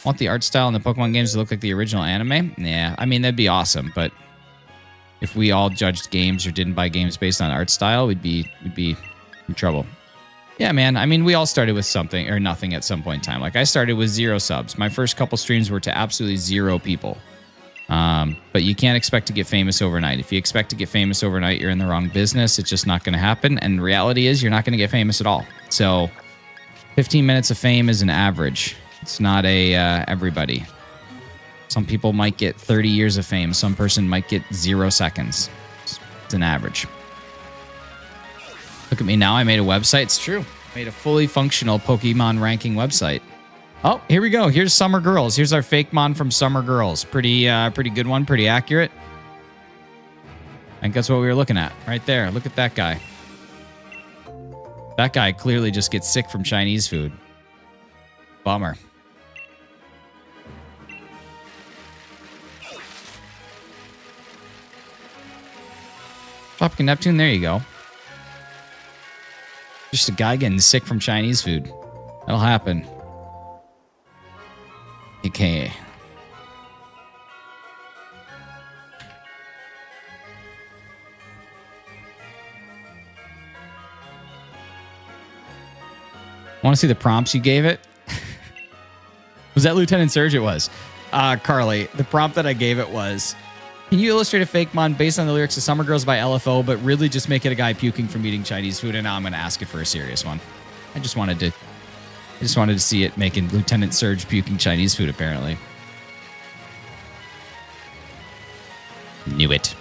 Want the art style in the Pokemon games to look like the original anime? Yeah, I mean, that'd be awesome, but if we all judged games or didn't buy games based on art style, we'd be in trouble. Yeah, man. I mean, we all started with something or nothing at some point in time. Like, I started with 0 subs. My first couple streams were to absolutely 0 people. But you can't expect to get famous overnight. If you expect to get famous overnight, you're in the wrong business. It's just not going to happen. And the reality is you're not going to get famous at all. So 15 minutes of fame is an average. It's not a everybody. Some people might get 30 years of fame. Some person might get 0 seconds. It's an average. Look at me now. I made a website. It's true. I made a fully functional Pokemon ranking website. Oh, here we go. Here's Summer Girls. Here's our Fakemon from Summer Girls. Pretty good one. Pretty accurate. I think that's what we were looking at right there. Look at that guy. That guy clearly just gets sick from Chinese food. Bummer. Tropic Neptune, there you go. Just a guy getting sick from Chinese food. That'll happen. Okay. Want to see the prompts you gave it? Was that Lieutenant Surge? It was. Carly, the prompt that I gave it was, can you illustrate a Fakemon based on the lyrics of Summer Girls by LFO, but really just make it a guy puking from eating Chinese food? And now I'm going to ask it for a serious one. I just wanted to see it making Lieutenant Surge puking Chinese food, apparently. Knew it.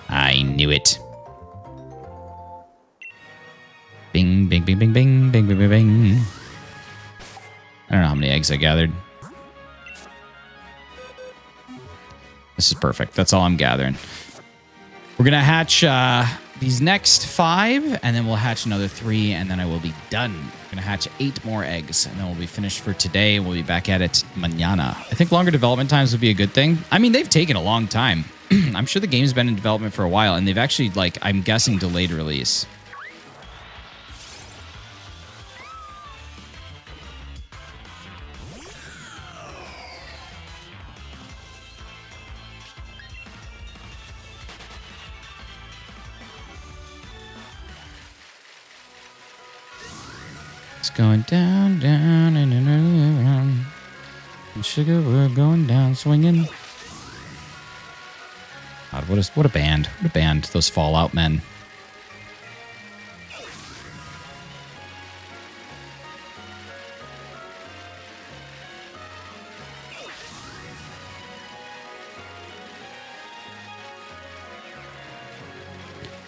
I knew it. Bing, bing, bing, bing, bing, bing, bing, bing, bing. I don't know how many eggs I gathered. This is perfect. That's all I'm gathering. We're going to hatch these next 5, and then we'll hatch another 3, and then I will be done. We're going to hatch 8 more eggs, and then we'll be finished for today. We'll be back at it mañana. I think longer development times would be a good thing. I mean, they've taken a long time. I'm sure the game's been in development for a while, and they've actually, like, I'm guessing, delayed release. Going down, down, and around. And sugar, we're going down, swinging. God, what a band. What a band, those Fallout men.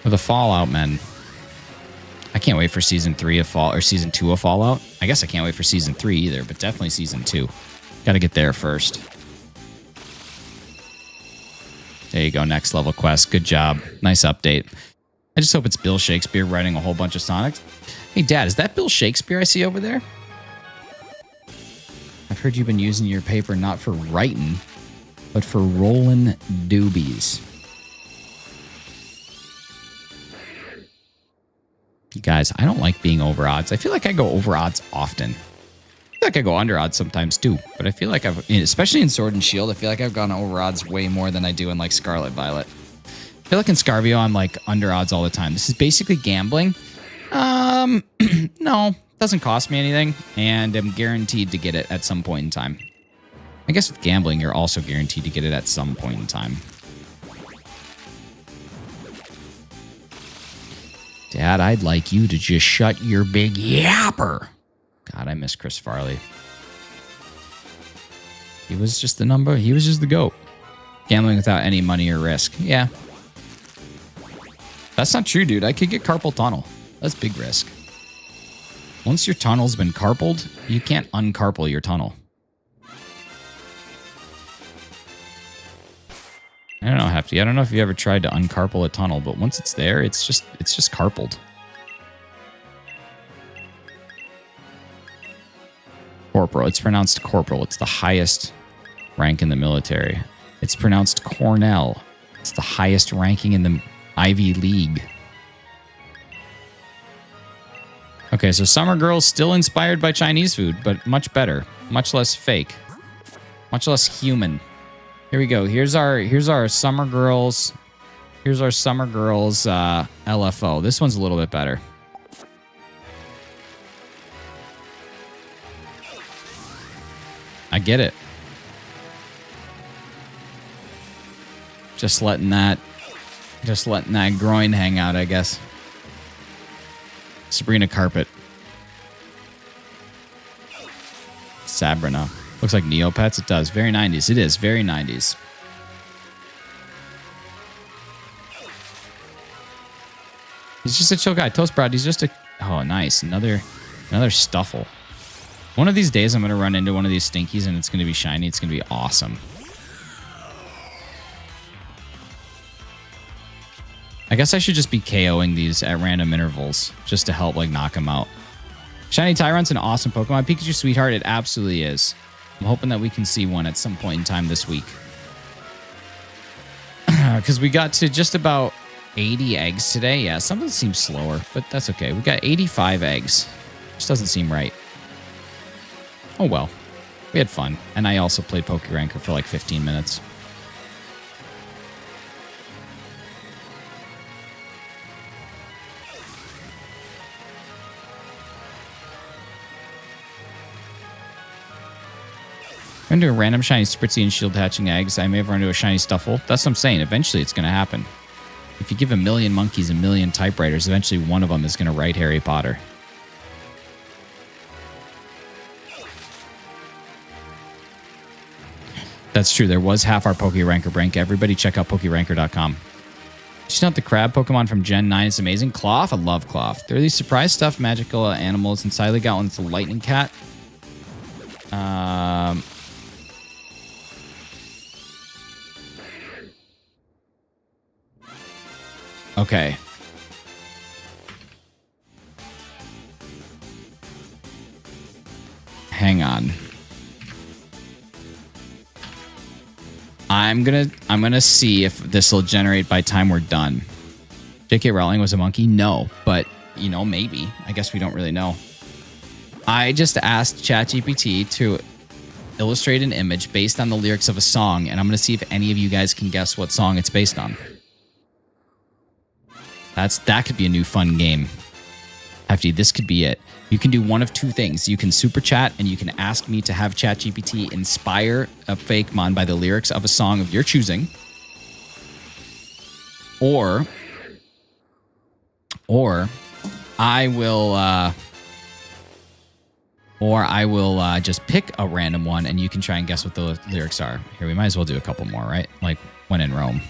Or the Fallout men. I can't wait for season 3 of Fall or season 2 of Fallout. I guess I can't wait for season 3 either, but definitely season 2. Got to get there first. There you go. Next level quest. Good job. Nice update. I just hope it's Bill Shakespeare writing a whole bunch of Sonics. Hey, Dad, is that Bill Shakespeare I see over there? I've heard you've been using your paper not for writing, but for rolling doobies. You guys, I don't like being over odds. I feel like I go over odds often. I feel like I go under odds sometimes too. But I feel like especially in Sword and Shield, I feel like I've gone over odds way more than I do in like Scarlet Violet. I feel like in Scarvio, I'm like under odds all the time. This is basically gambling. No, doesn't cost me anything. And I'm guaranteed to get it at some point in time. I guess with gambling, you're also guaranteed to get it at some point in time. Dad, I'd like you to just shut your big yapper. God, I miss Chris Farley. He was just the number. He was just the GOAT. Gambling without any money or risk. Yeah. That's not true, dude. I could get carpal tunnel. That's big risk. Once your tunnel's been carpaled, you can't uncarpal your tunnel. I don't know, Hefty. I don't know if you ever tried to uncarpal a tunnel, but once it's there, it's just carpaled. Corporal. It's pronounced corporal. It's the highest rank in the military. It's pronounced Cornell. It's the highest ranking in the Ivy League. Okay, so Summer Girl's still inspired by Chinese food, but much better. Much less fake. Much less human. Here we go. Here's our Summer Girls. Here's our Summer Girls LFO. This one's a little bit better. I get it. Just letting that groin hang out, I guess. Sabrina Carpet. Sabrina. Looks like Neopets. It does. Very 90s. It is. Very 90s. He's just a chill guy. Toast Broad. He's just a... Oh, nice. Another Stuffle. One of these days, I'm going to run into one of these Stinkies, and it's going to be shiny. It's going to be awesome. I guess I should just be KOing these at random intervals just to help, like, knock them out. Shiny Tyrunt's an awesome Pokemon. Pikachu Sweetheart, it absolutely is. I'm hoping that we can see one at some point in time this week. Because we got to just about 80 eggs today. Yeah, something seems slower, but that's okay. We got 85 eggs. Just doesn't seem right. Oh, well. We had fun. And I also played PokeRanker for like 15 minutes. I'm going to do a random shiny Spritzy and Shield hatching eggs. I may have run into a shiny Stuffle. That's what I'm saying. Eventually, it's going to happen. If you give a million monkeys a million typewriters, eventually one of them is going to write Harry Potter. That's true. There was half our PokeRanker rank. Everybody check out PokeRanker.com. Just not the crab Pokemon from Gen 9. It's amazing. Cloth. I love Cloth. There are these surprise stuffed magical animals. Inside they got one that's a lightning cat. Okay. Hang on. I'm gonna see if this will generate by time we're done. J.K. Rowling was a monkey? No, but you know, maybe. I guess we don't really know. I just asked ChatGPT to illustrate an image based on the lyrics of a song, and I'm gonna see if any of you guys can guess what song it's based on. That could be a new fun game. Hefty, this could be it. You can do one of two things. You can super chat and you can ask me to have ChatGPT inspire a Fakemon by the lyrics of a song of your choosing. Or I will just pick a random one and you can try and guess what the lyrics are. Here, we might as well do a couple more, right? Like when in Rome.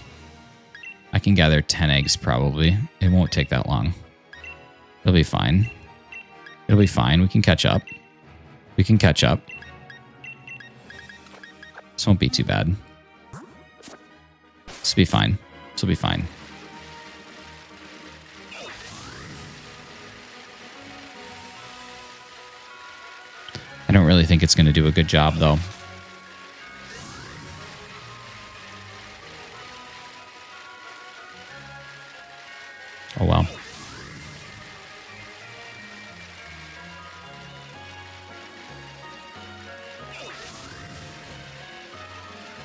I can gather 10 eggs probably. It won't take that long. It'll be fine. It'll be fine. We can catch up. We can catch up. This won't be too bad. This will be fine. This will be fine. I don't really think it's going to do a good job, though. Oh, well.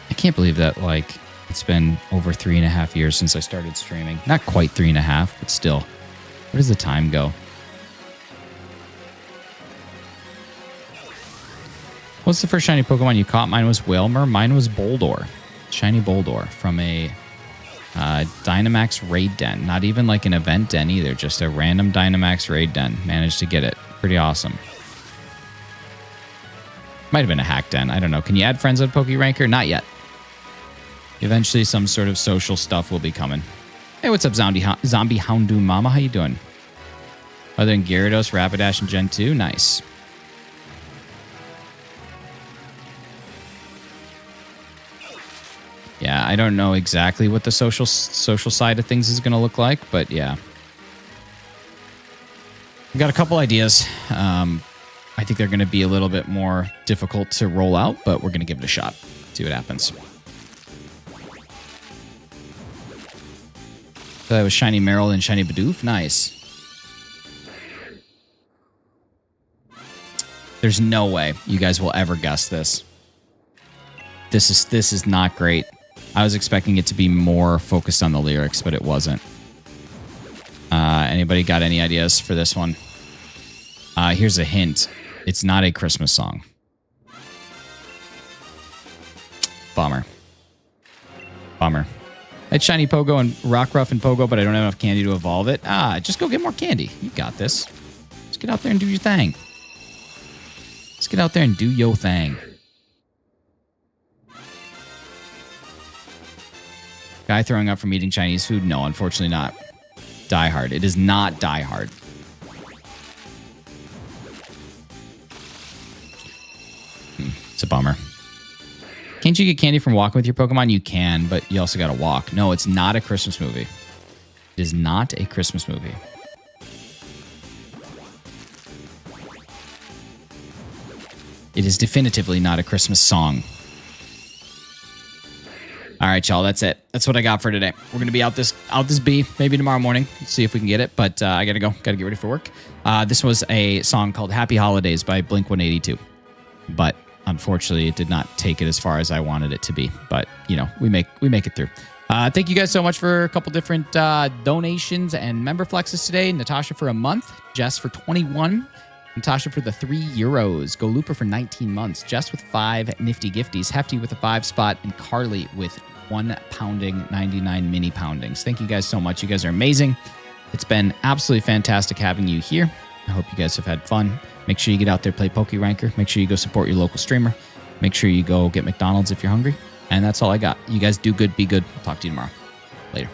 I can't believe that, like, it's been over 3.5 years since I started streaming. Not quite 3.5, but still. Where does the time go? What's the first shiny Pokemon you caught? Mine was Wailmer. Mine was Boldore. Shiny Boldore from a Dynamax raid den. Not even like an event den either. Just a random Dynamax raid den. Managed to get it. Pretty awesome. Might have been a hack den. I don't know. Can you add friends on PokeRanker? Not yet. Eventually some sort of social stuff will be coming. Hey, what's up, Zombie Houndoom Mama? How you doing? Other than Gyarados, Rapidash, and Gen 2? Nice. Yeah, I don't know exactly what the social side of things is going to look like, but yeah. I've got a couple ideas. I think they're going to be a little bit more difficult to roll out, but we're going to give it a shot. See what happens. So that was Shiny Meryl and Shiny Bidoof. Nice. There's no way you guys will ever guess this. this is not great. I was expecting it to be more focused on the lyrics, but it wasn't. Anybody got any ideas for this one? Here's a hint. It's not a Christmas song. Bummer. Bummer. I had Shiny Pogo and Rockruff and Pogo, but I don't have enough candy to evolve it. Just go get more candy. You got this. Just get out there and do your thing. Let's get out there and do your thing. Guy throwing up from eating Chinese food? No, unfortunately not. Die Hard. It is not Die Hard. It's a bummer. Can't you get candy from walking with your Pokemon? You can, but you also got to walk. No, it's not a Christmas movie. It is not a Christmas movie. It is definitively not a Christmas song. All right, y'all. That's it. That's what I got for today. We're going to be out this bee maybe tomorrow morning. See if we can get it. But I got to go. Got to get ready for work. This was a song called Happy Holidays by Blink-182. But unfortunately, it did not take it as far as I wanted it to be. But, you know, we make it through. Thank you guys so much for a couple different donations and member flexes today. Natasha for a month. Jess for 21. Natasha for the €3. Go Looper for 19 months. Jess with 5 nifty gifties. Hefty with a 5 spot. And Carly with 1 pounding 99 mini poundings. Thank you guys so much. You guys are amazing. It's been absolutely fantastic having you here. I hope you guys have had fun. Make sure you get out there, play Poke Ranker. Make sure you go support your local streamer. Make sure you go get McDonald's if you're hungry. And that's all I got. You guys do good, be good. I'll talk to you tomorrow. Later.